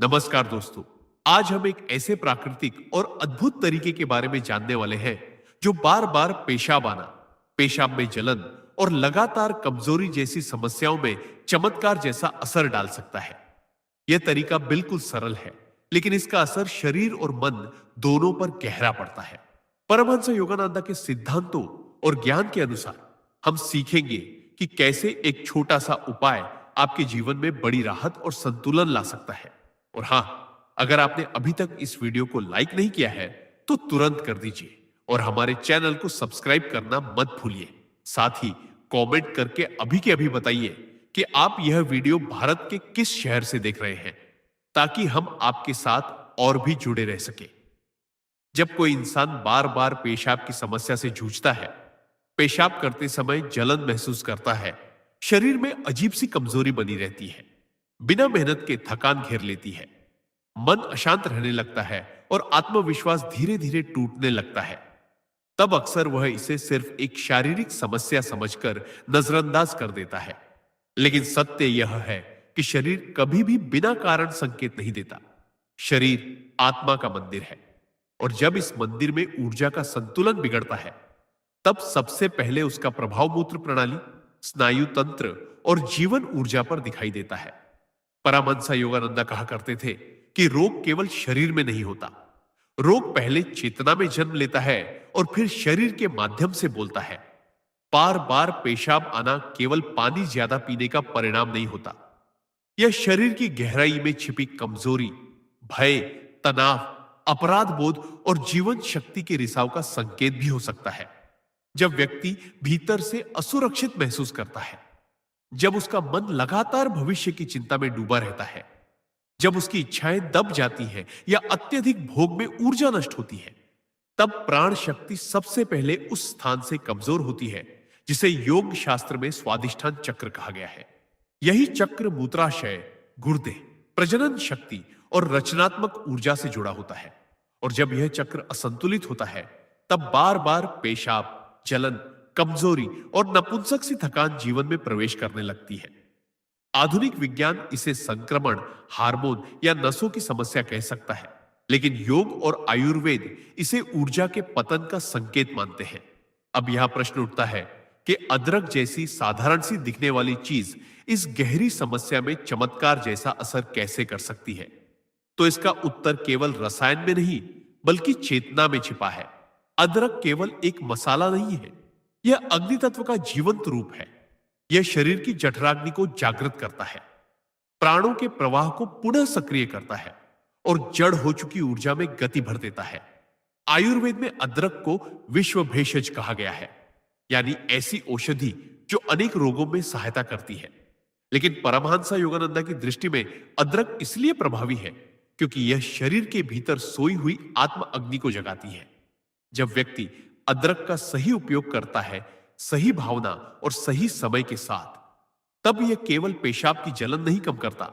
नमस्कार दोस्तों। आज हम एक ऐसे प्राकृतिक और अद्भुत तरीके के बारे में जानने वाले हैं जो बार बार पेशाब आना, पेशाब में जलन और लगातार कमजोरी जैसी समस्याओं में चमत्कार जैसा असर डाल सकता है। यह तरीका बिल्कुल सरल है, लेकिन इसका असर शरीर और मन दोनों पर गहरा पड़ता है। परमहंस योगानंदा के सिद्धांतों और ज्ञान के अनुसार हम सीखेंगे कि कैसे एक छोटा सा उपाय आपके जीवन में बड़ी राहत और संतुलन ला सकता है। और हां, अगर आपने अभी तक इस वीडियो को लाइक नहीं किया है तो तुरंत कर दीजिए और हमारे चैनल को सब्सक्राइब करना मत भूलिए। साथ ही कमेंट करके अभी के अभी बताइए कि आप यह वीडियो भारत के किस शहर से देख रहे हैं, ताकि हम आपके साथ और भी जुड़े रह सके। जब कोई इंसान बार बार पेशाब की समस्या से जूझता है, पेशाब करते समय जलन महसूस करता है, शरीर में अजीब सी कमजोरी बनी रहती है, बिना मेहनत के थकान घेर लेती है, मन अशांत रहने लगता है और आत्मविश्वास धीरे धीरे टूटने लगता है, तब अक्सर वह इसे सिर्फ एक शारीरिक समस्या समझकर नजरअंदाज कर देता है। लेकिन सत्य यह है कि शरीर कभी भी बिना कारण संकेत नहीं देता। शरीर आत्मा का मंदिर है, और जब इस मंदिर में ऊर्जा का संतुलन बिगड़ता है, तब सबसे पहले उसका प्रभाव मूत्र प्रणाली, स्नायु तंत्र और जीवन ऊर्जा पर दिखाई देता है। परमहंस योगानंदा कहा करते थे कि रोग केवल शरीर में नहीं होता, रोग पहले चेतना में जन्म लेता है और फिर शरीर के माध्यम से बोलता है। बार बार पेशाब आना केवल पानी ज्यादा पीने का परिणाम नहीं होता, यह शरीर की गहराई में छिपी कमजोरी, भय, तनाव, अपराध बोध और जीवन शक्ति के रिसाव का संकेत भी हो सकता है। जब व्यक्ति भीतर से असुरक्षित महसूस करता है, जब उसका मन लगातार भविष्य की चिंता में डूबा रहता है, जब उसकी इच्छाएं दब जाती हैं या अत्यधिक भोग में ऊर्जा नष्ट होती है, तब प्राण शक्ति सबसे पहले उस स्थान से कमजोर होती है जिसे योग शास्त्र में स्वादिष्ठान चक्र कहा गया है। यही चक्र मूत्राशय, गुर्दे, प्रजनन शक्ति और रचनात्मक ऊर्जा से जुड़ा होता है। और जब यह चक्र असंतुलित होता है, तब बार बार पेशाब, जलन, कमजोरी और नपुंसक सी थकान जीवन में प्रवेश करने लगती है। आधुनिक विज्ञान इसे संक्रमण, हार्मोन या नसों की समस्या कह सकता है, लेकिन योग और आयुर्वेद इसे ऊर्जा के पतन का संकेत मानते हैं। अब यह प्रश्न उठता है कि अदरक जैसी साधारण सी दिखने वाली चीज इस गहरी समस्या में चमत्कार जैसा असर कैसे कर सकती है? तो इसका उत्तर केवल रसायन में नहीं, बल्कि चेतना में छिपा है। अदरक केवल एक मसाला नहीं है, यह अग्नि तत्व का जीवंत रूप है। यह शरीर की जठराग्नि को जागृत करता है, प्राणों के प्रवाह को पुनः सक्रिय करता है और जड़ हो चुकी ऊर्जा में गति भर देता है। आयुर्वेद में अदरक को विश्व भेषज कहा गया है, यानी ऐसी औषधि जो अनेक रोगों में सहायता करती है। लेकिन परमहंस योगानंदा की दृष्टि में अदरक इसलिए प्रभावी है क्योंकि यह शरीर के भीतर सोई हुई आत्म अग्नि को जगाती है। जब व्यक्ति अदरक का सही उपयोग करता है, सही भावना और सही समय के साथ, तब यह केवल पेशाब की जलन नहीं कम करता,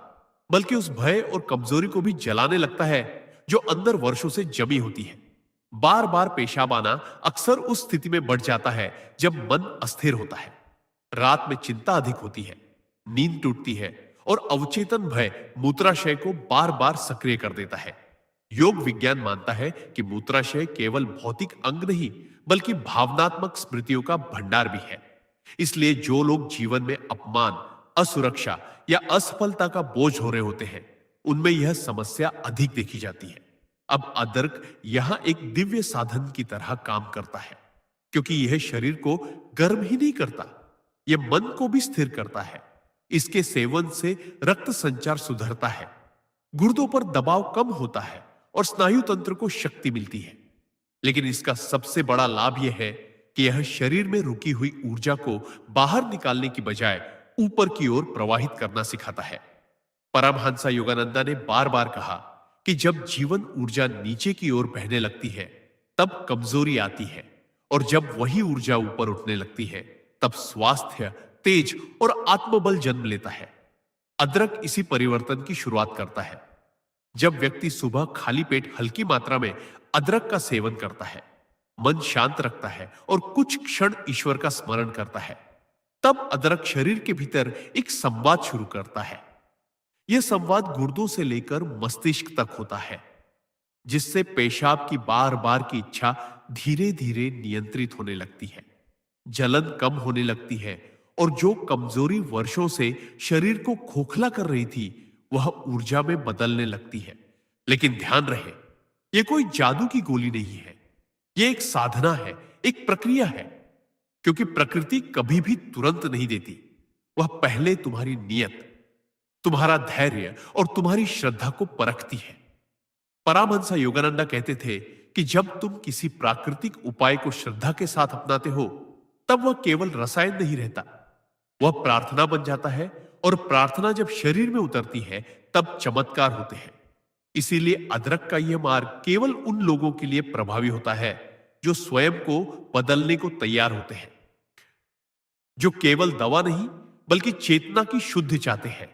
बल्कि उस भय और कमजोरी को भी जलाने लगता है जो अंदर वर्षों से जमी होती है। बार बार पेशाब आना अक्सर उस स्थिति में बढ़ जाता है जब मन अस्थिर होता है, रात में चिंता अधिक होती है, नींद टूटती है और अवचेतन भय मूत्राशय को बार बार सक्रिय कर देता है। योग विज्ञान मानता है कि मूत्राशय केवल भौतिक अंग नहीं, बल्कि भावनात्मक स्मृतियों का भंडार भी है। इसलिए जो लोग जीवन में अपमान, असुरक्षा या असफलता का बोझ हो रहे होते हैं, उनमें यह समस्या अधिक देखी जाती है। अब अदरक यहां एक दिव्य साधन की तरह काम करता है, क्योंकि यह शरीर को गर्म ही नहीं करता, यह मन को भी स्थिर करता है। इसके सेवन से रक्त संचार सुधरता है, गुर्दों पर दबाव कम होता है और स्नायु तंत्र को शक्ति मिलती है। लेकिन इसका सबसे बड़ा लाभ यह है कि यह शरीर में रुकी हुई ऊर्जा को बाहर निकालने की बजाय ऊपर की ओर प्रवाहित करना सिखाता है। परमहंस योगानंदा ने बार बार कहा कि जब जीवन ऊर्जा नीचे की ओर बहने लगती है, तब कमजोरी आती है, और जब वही ऊर्जा ऊपर उठने लगती है, तब स्वास्थ्य, तेज और आत्मबल जन्म लेता है। अदरक इसी परिवर्तन की शुरुआत करता है। जब व्यक्ति सुबह खाली पेट हल्की मात्रा में अदरक का सेवन करता है, मन शांत रखता है और कुछ क्षण ईश्वर का स्मरण करता है, तब अदरक शरीर के भीतर एक संवाद शुरू करता है। यह संवाद गुर्दों से लेकर मस्तिष्क तक होता है, जिससे पेशाब की बार बार की इच्छा धीरे धीरे नियंत्रित होने लगती है, जलन कम होने लगती है और जो कमजोरी वर्षों से शरीर को खोखला कर रही थी वह ऊर्जा में बदलने लगती है। लेकिन ध्यान रहे, यह कोई जादू की गोली नहीं है, यह एक साधना है, एक प्रक्रिया है। क्योंकि प्रकृति कभी भी तुरंत नहीं देती, वह पहले तुम्हारी नियत, तुम्हारा धैर्य और तुम्हारी श्रद्धा को परखती है। परमहंस योगानंद कहते थे कि जब तुम किसी प्राकृतिक उपाय को श्रद्धा के साथ अपनाते हो तब वह केवल रसायन नहीं रहता, वह प्रार्थना बन जाता है, और प्रार्थना जब शरीर में उतरती है तब चमत्कार होते हैं। इसीलिए अदरक का यह मार्ग केवल उन लोगों के लिए प्रभावी होता है जो स्वयं को बदलने को तैयार होते हैं, जो केवल दवा नहीं बल्कि चेतना की शुद्ध चाहते हैं,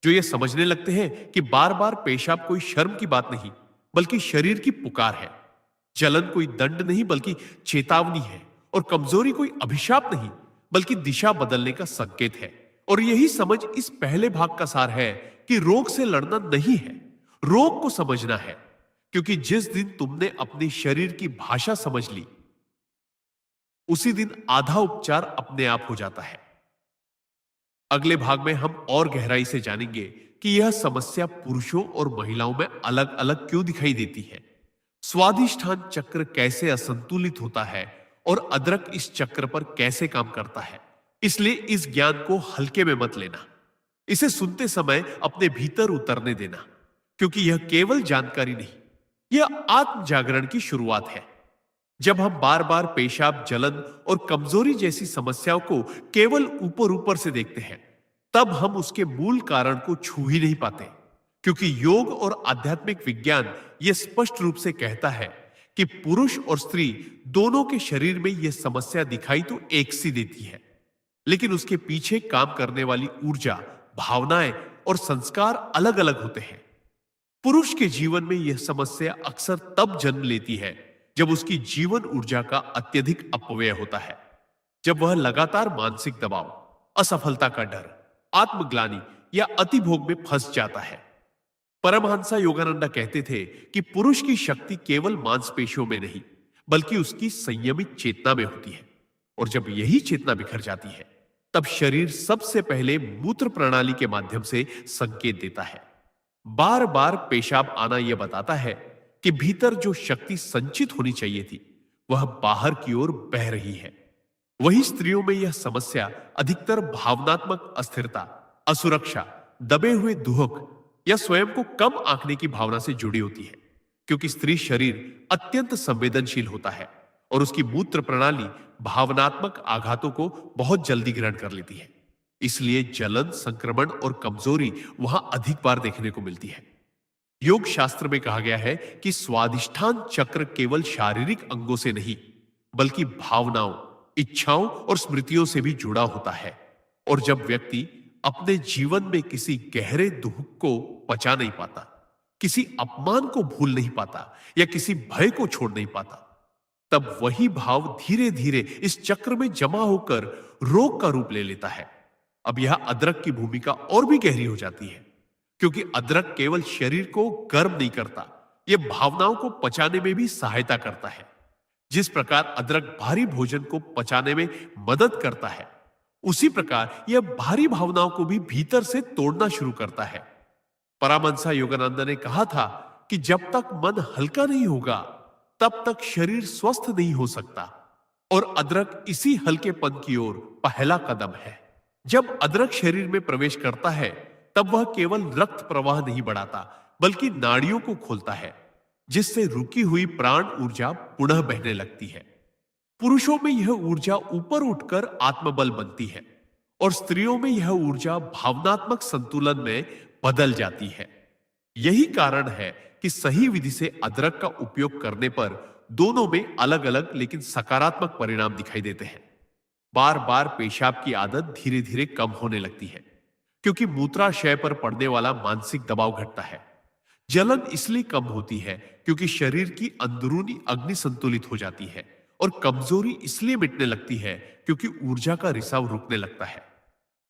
जो ये समझने लगते हैं कि बार बार पेशाब कोई शर्म की बात नहीं बल्कि शरीर की पुकार है, जलन कोई दंड नहीं बल्कि चेतावनी है, और कमजोरी कोई अभिशाप नहीं बल्कि दिशा बदलने का संकेत है। और यही समझ इस पहले भाग का सार है कि रोग से लड़ना नहीं है, रोग को समझना है। क्योंकि जिस दिन तुमने अपने शरीर की भाषा समझ ली उसी दिन आधा उपचार अपने आप हो जाता है। अगले भाग में हम और गहराई से जानेंगे कि यह समस्या पुरुषों और महिलाओं में अलग अलग क्यों दिखाई देती है, स्वादिष्ठान चक्र कैसे असंतुलित होता है और अदरक इस चक्र पर कैसे काम करता है। इसलिए इस ज्ञान को हल्के में मत लेना, इसे सुनते समय अपने भीतर उतरने देना, क्योंकि यह केवल जानकारी नहीं, यह आत्म जागरण की शुरुआत है। जब हम बार बार पेशाब, जलन और कमजोरी जैसी समस्याओं को केवल ऊपर ऊपर से देखते हैं तब हम उसके मूल कारण को छू ही नहीं पाते। क्योंकि योग और आध्यात्मिक विज्ञान यह स्पष्ट रूप से कहता है कि पुरुष और स्त्री दोनों के शरीर में यह समस्या दिखाई तो एक सी देती है, लेकिन उसके पीछे काम करने वाली ऊर्जा, भावनाएं और संस्कार अलग अलग होते हैं। पुरुष के जीवन में यह समस्या अक्सर तब जन्म लेती है जब उसकी जीवन ऊर्जा का अत्यधिक अपव्यय होता है, जब वह लगातार मानसिक दबाव, असफलता का डर, आत्मग्लानि या अतिभोग में फंस जाता है। परमहंस योगानंद कहते थे कि पुरुष की शक्ति केवल मांसपेशियों में नहीं बल्कि उसकी संयमित चेतना में होती है, और जब यही चेतना बिखर जाती है तब शरीर सबसे पहले मूत्र प्रणाली के माध्यम से संकेत देता है। बार बार पेशाब आना यह बताता है कि भीतर जो शक्ति संचित होनी चाहिए थी वह बाहर की ओर बह रही है। वही स्त्रियों में यह समस्या अधिकतर भावनात्मक अस्थिरता, असुरक्षा, दबे हुए दुहक या स्वयं को कम आंकने की भावना से जुड़ी होती है। क्योंकि स्त्री शरीर अत्यंत संवेदनशील होता है और उसकी मूत्र प्रणाली भावनात्मक आघातों को बहुत जल्दी ग्रहण कर लेती है। इसलिए जलन, संक्रमण और कमजोरी वहां अधिक बार देखने को मिलती है। योग शास्त्र में कहा गया है कि स्वादिष्ठान चक्र केवल शारीरिक अंगों से नहीं बल्कि भावनाओं, इच्छाओं और स्मृतियों से भी जुड़ा होता है। और जब व्यक्ति अपने जीवन में किसी गहरे दुख को पचा नहीं पाता, किसी अपमान को भूल नहीं पाता या किसी भय को छोड़ नहीं पाता, तब वही भाव धीरे धीरे इस चक्र में जमा होकर रोग का रूप ले लेता है। अब यह अदरक की भूमिका और भी गहरी हो जाती है, क्योंकि अदरक केवल शरीर को गर्म नहीं करता, यह भावनाओं को पचाने में भी सहायता करता है। जिस प्रकार अदरक भारी भोजन को पचाने में मदद करता है, उसी प्रकार यह भारी भावनाओं को भी भीतर से तोड़ना शुरू करता है। परमहंस योगानंद ने कहा था कि जब तक मन हल्का नहीं होगा तब तक शरीर स्वस्थ नहीं हो सकता, और अदरक इसी हल्केपन की ओर पहला कदम है। जब अदरक शरीर में प्रवेश करता है तब वह केवल रक्त प्रवाह नहीं बढ़ाता बल्कि नाड़ियों को खोलता है, जिससे रुकी हुई प्राण ऊर्जा पुनः बहने लगती है। पुरुषों में यह ऊर्जा ऊपर उठकर आत्मबल बनती है और स्त्रियों में यह ऊर्जा भावनात्मक संतुलन में बदल जाती है। यही कारण है कि सही विधि से अदरक का उपयोग करने पर दोनों में अलग अलग लेकिन सकारात्मक परिणाम दिखाई देते हैं। बार बार पेशाब की आदत धीरे धीरे कम होने लगती है, क्योंकि मूत्राशय पर पड़ने वाला मानसिक दबाव घटता है। जलन इसलिए कम होती है क्योंकि शरीर की अंदरूनी अग्नि संतुलित हो जाती है, और कमजोरी इसलिए मिटने लगती है क्योंकि ऊर्जा का रिसाव रुकने लगता है।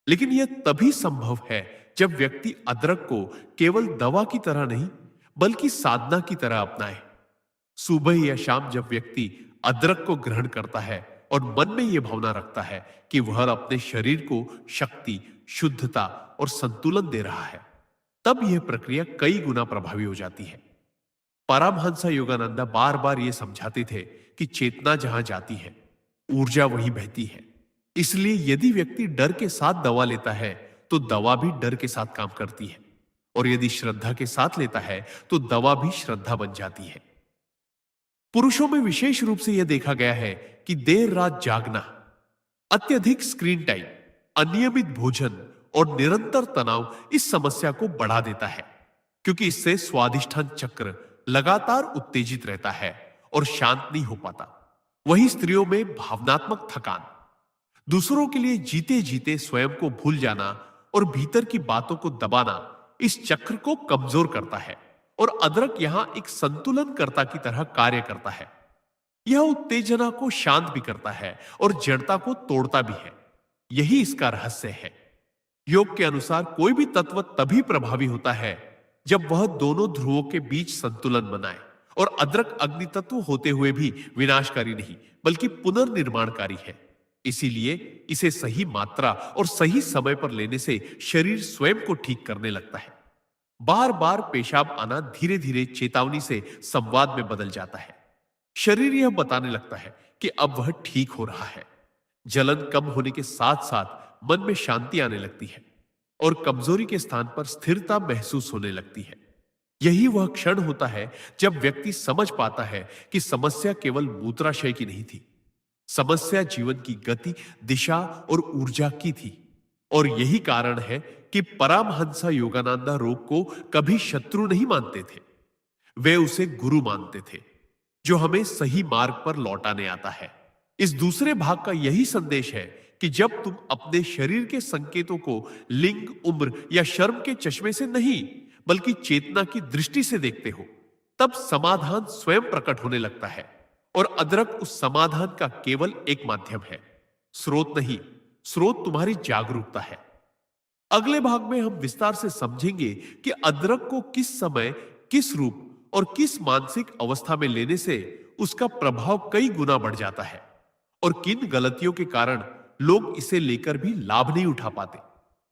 लेकिन यह तभी संभव है जब व्यक्ति अदरक को केवल दवा की तरह नहीं, बल्कि साधना की तरह अपनाए। सुबह या शाम जब व्यक्ति अदरक को ग्रहण करता है और मन में यह भावना रखता है कि वह अपने शरीर को शक्ति, शुद्धता और संतुलन दे रहा है, तब यह प्रक्रिया कई गुना प्रभावी हो जाती है। परमहंस योगानंदा बार बार यह समझाते थे कि चेतना जहां जाती है, ऊर्जा वहीं बहती है। इसलिए यदि व्यक्ति डर के साथ दवा लेता है, तो दवा भी डर के साथ काम करती है, और यदि श्रद्धा के साथ लेता है, तो दवा भी श्रद्धा बन जाती है। पुरुषों में विशेष रूप से यह देखा गया है कि देर रात जागना, अत्यधिक स्क्रीन टाइम, अनियमित भोजन और निरंतर तनाव इस समस्या को बढ़ा देता है, क्योंकि इससे स्वादिष्ठान चक्र लगातार उत्तेजित रहता है और शांत नहीं हो पाता। वही स्त्रियों में भावनात्मक थकान, दूसरों के लिए जीते जीते स्वयं को भूल जाना और भीतर की बातों को दबाना इस चक्र को कमजोर करता है, और अदरक यहां एक संतुलनकर्ता की तरह कार्य करता है। यह उत्तेजना को शांत भी करता है और जड़ता को तोड़ता भी है। यही इसका रहस्य है। योग के अनुसार कोई भी तत्व तभी प्रभावी होता है जब वह दोनों ध्रुवों के बीच संतुलन बनाए, और अदरक अग्नि तत्व होते हुए भी विनाशकारी नहीं, बल्कि पुनर्निर्माणकारी है। इसीलिए इसे सही मात्रा और सही समय पर लेने से शरीर स्वयं को ठीक करने लगता है। बार बार पेशाब आना धीरे धीरे चेतावनी से संवाद में बदल जाता है। शरीर यह बताने लगता है कि अब वह ठीक हो रहा है। जलन कम होने के साथ साथ मन में शांति आने लगती है, और कमजोरी के स्थान पर स्थिरता महसूस होने लगती है। यही वह क्षण होता है जब व्यक्ति समझ पाता है कि समस्या केवल मूत्राशय की नहीं थी, समस्या जीवन की गति, दिशा और ऊर्जा की थी। और यही कारण है कि परमहंस योगानंदा रोग को कभी शत्रु नहीं मानते थे, वे उसे गुरु मानते थे, जो हमें सही मार्ग पर लौटाने आता है। इस दूसरे भाग का यही संदेश है कि जब तुम अपने शरीर के संकेतों को लिंग, उम्र या शर्म के चश्मे से नहीं, बल्कि चेतना की दृष्टि से देखते हो, तब समाधान स्वयं प्रकट होने लगता है। और अदरक उस समाधान का केवल एक माध्यम है, स्रोत नहीं। स्रोत तुम्हारी जागरूकता है। अगले भाग में हम विस्तार से समझेंगे कि अदरक को किस समय, किस रूप और किस मानसिक अवस्था में लेने से उसका प्रभाव कई गुना बढ़ जाता है, और किन गलतियों के कारण लोग इसे लेकर भी लाभ नहीं उठा पाते।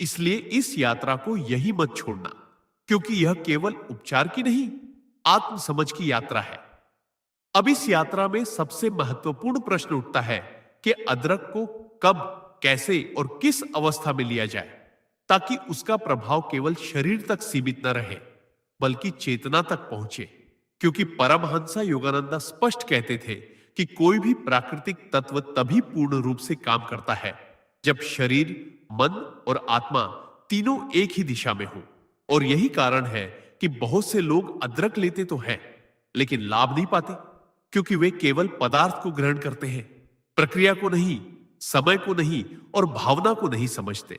इसलिए इस यात्रा को यही मत छोड़ना, क्योंकि यह केवल उपचार की नहीं, आत्म समझ की यात्रा है। अब इस यात्रा में सबसे महत्वपूर्ण प्रश्न उठता है कि अदरक को कब, कैसे और किस अवस्था में लिया जाए, ताकि उसका प्रभाव केवल शरीर तक सीमित न रहे, बल्कि चेतना तक पहुंचे। क्योंकि परमहंस योगानंदा स्पष्ट कहते थे कि कोई भी प्राकृतिक तत्व तभी पूर्ण रूप से काम करता है जब शरीर, मन और आत्मा तीनों एक ही दिशा में हो। और यही कारण है कि बहुत से लोग अदरक लेते तो हैं, लेकिन लाभ नहीं पाते, क्योंकि वे केवल पदार्थ को ग्रहण करते हैं, प्रक्रिया को नहीं, समय को नहीं और भावना को नहीं समझते।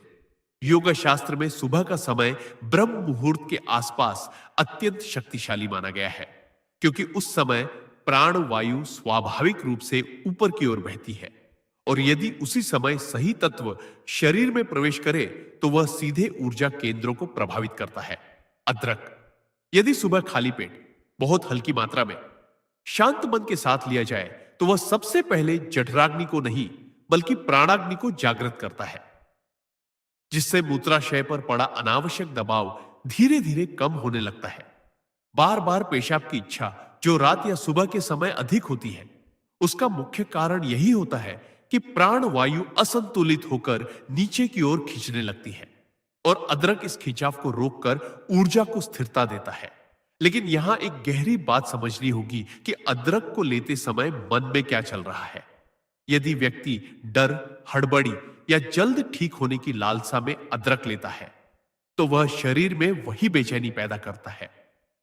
योग शास्त्र में सुबह का समय ब्रह्म मुहूर्त के आसपास अत्यंत शक्तिशाली माना गया है, क्योंकि उस समय प्राण वायु स्वाभाविक रूप से ऊपर की ओर बहती है, और यदि उसी समय सही तत्व शरीर में प्रवेश करे तो वह सीधे ऊर्जा केंद्रों को प्रभावित करता है। अदरक यदि सुबह खाली पेट, बहुत हल्की मात्रा में, शांत मन के साथ लिया जाए, तो वह सबसे पहले जठराग्नि को नहीं, बल्कि प्राणाग्नि को जागृत करता है, जिससे मूत्राशय पर पड़ा अनावश्यक दबाव धीरे धीरे कम होने लगता है। बार बार पेशाब की इच्छा जो रात या सुबह के समय अधिक होती है, उसका मुख्य कारण यही होता है कि प्राण वायु असंतुलित होकर नीचे की ओर खींचने लगती है, और अदरक इस खिंचाव को रोककर ऊर्जा को स्थिरता देता है। लेकिन यहां एक गहरी बात समझनी होगी कि अदरक को लेते समय मन में क्या चल रहा है। यदि व्यक्ति डर, हड़बड़ी या जल्द ठीक होने की लालसा में अदरक लेता है, तो वह शरीर में वही बेचैनी पैदा करता है।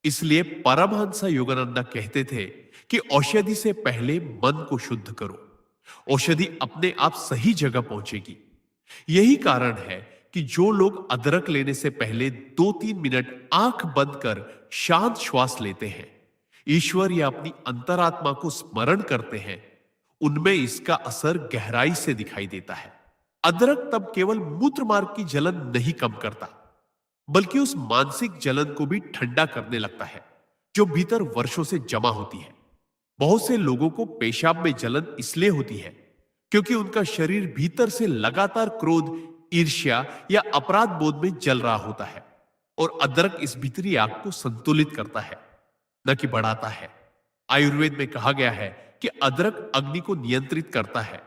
इसलिए परमहंस योगानंदा कहते थे कि औषधि से पहले मन को शुद्ध करो, औषधि अपने आप सही जगह पहुंचेगी। यही कारण है कि जो लोग अदरक लेने से पहले 2-3 मिनट आंख बंद कर शांत श्वास लेते हैं, ईश्वर या अपनी अंतरात्मा को स्मरण करते हैं, उनमें इसका असर गहराई से दिखाई देता है। अदरक तब केवल मूत्र मार्ग की जलन नहीं कम करता, बल्कि उस मानसिक जलन को भी ठंडा करने लगता है जो भीतर वर्षों से जमा होती है। बहुत से लोगों को पेशाब में जलन इसलिए होती है क्योंकि उनका शरीर भीतर से लगातार क्रोध, ईर्ष्या या अपराध बोध में जल रहा होता है, और अदरक इस भीतरी आग को संतुलित करता है, न कि बढ़ाता है। आयुर्वेद में कहा गया है कि अदरक अग्नि को नियंत्रित करता है,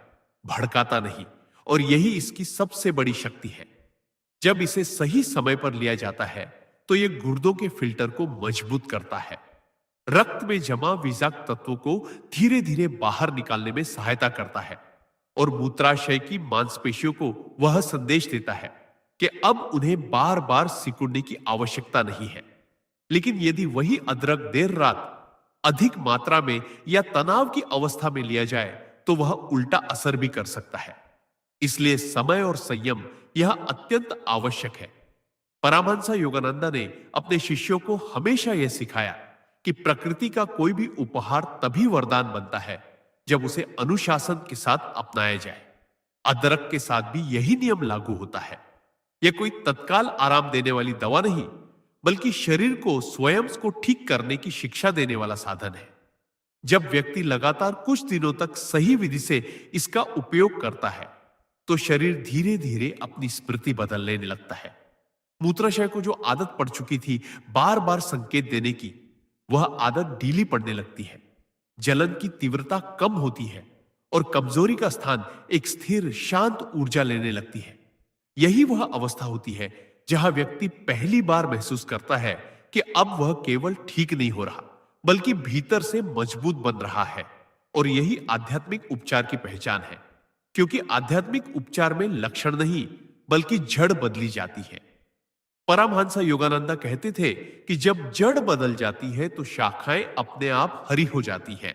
भड़काता नहीं, और यही इसकी सबसे बड़ी शक्ति है। जब इसे सही समय पर लिया जाता है तो यह गुर्दों के फिल्टर को मजबूत करता है, रक्त में जमा विषाक्त तत्वों को धीरे धीरे बाहर निकालने में सहायता करता है, और मूत्राशय की मांसपेशियों को वह संदेश देता है कि अब उन्हें बार बार सिकुड़ने की आवश्यकता नहीं है। लेकिन यदि वही अदरक देर रात अधिक मात्रा में या तनाव की अवस्था में लिया जाए तो वह उल्टा असर भी कर सकता है। इसलिए समय और संयम यह अत्यंत आवश्यक है। परमहंस योगानंदा ने अपने शिष्यों को हमेशा यह सिखाया कि प्रकृति का कोई भी उपहार तभी वरदान बनता है जब उसे अनुशासन के साथ अपनाया जाए। अदरक के साथ भी यही नियम लागू होता है। यह कोई तत्काल आराम देने वाली दवा नहीं, बल्कि शरीर को स्वयं को ठीक करने की शिक्षा देने वाला साधन है। जब व्यक्ति लगातार कुछ दिनों तक सही विधि से इसका उपयोग करता है तो शरीर धीरे धीरे अपनी स्मृति बदलने लगता है। मूत्राशय को जो आदत पड़ चुकी थी बार बार संकेत देने की, वह आदत ढीली पड़ने लगती है। जलन की तीव्रता कम होती है और कमजोरी का स्थान एक स्थिर शांत ऊर्जा लेने लगती है। यही वह अवस्था होती है जहां व्यक्ति पहली बार महसूस करता है कि अब वह केवल ठीक नहीं हो रहा, बल्कि भीतर से मजबूत बन रहा है। और यही आध्यात्मिक उपचार की पहचान है, क्योंकि आध्यात्मिक उपचार में लक्षण नहीं बल्कि जड़ बदली जाती है। परमहंस योगानंदा कहते थे कि जब जड़ बदल जाती है तो शाखाएं अपने आप हरी हो जाती हैं।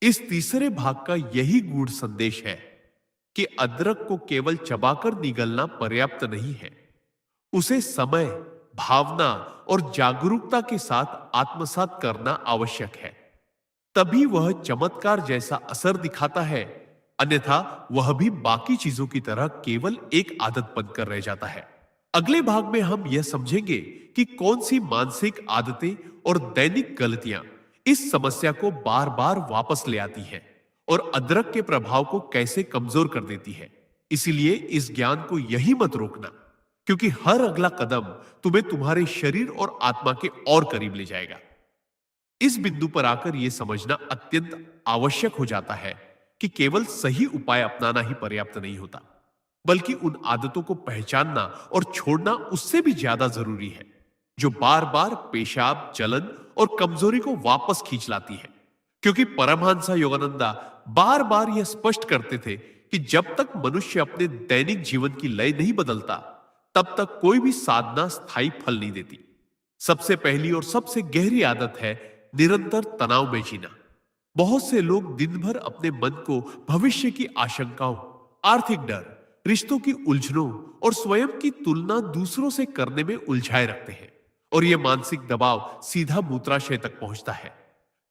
इस तीसरे भाग का यही गूढ़ संदेश है कि अदरक को केवल चबाकर निगलना पर्याप्त नहीं है, उसे समय, भावना और जागरूकता के साथ आत्मसात करना आवश्यक है। तभी वह चमत्कार जैसा असर दिखाता है, अन्यथा वह भी बाकी चीजों की तरह केवल एक आदत बनकर रह जाता है। अगले भाग में हम यह समझेंगे कि कौन सी मानसिक आदतें और दैनिक गलतियां इस समस्या को बार बार वापस ले आती हैं और अदरक के प्रभाव को कैसे कमजोर कर देती है। इसीलिए इस ज्ञान को यही मत रोकना, क्योंकि हर अगला कदम तुम्हें तुम्हारे शरीर और आत्मा के और करीब ले जाएगा। इस बिंदु पर आकर यह समझना अत्यंत आवश्यक हो जाता है कि केवल सही उपाय अपनाना ही पर्याप्त नहीं होता, बल्कि उन आदतों को पहचानना और छोड़ना उससे भी ज्यादा जरूरी है जो बार बार पेशाब, जलन और कमजोरी को वापस खींच लाती है। क्योंकि परमहंस योगानंदा बार बार यह स्पष्ट करते थे कि जब तक मनुष्य अपने दैनिक जीवन की लय नहीं बदलता, तब तक कोई भी साधना स्थायी फल नहीं देती। सबसे पहली और सबसे गहरी आदत है निरंतर तनाव में जीना। बहुत से लोग दिन भर अपने मन को भविष्य की आशंकाओं, आर्थिक डर, रिश्तों की उलझनों और स्वयं की तुलना दूसरों से करने में उलझाए रखते हैं, और यह मानसिक दबाव सीधा मूत्राशय तक पहुंचता है,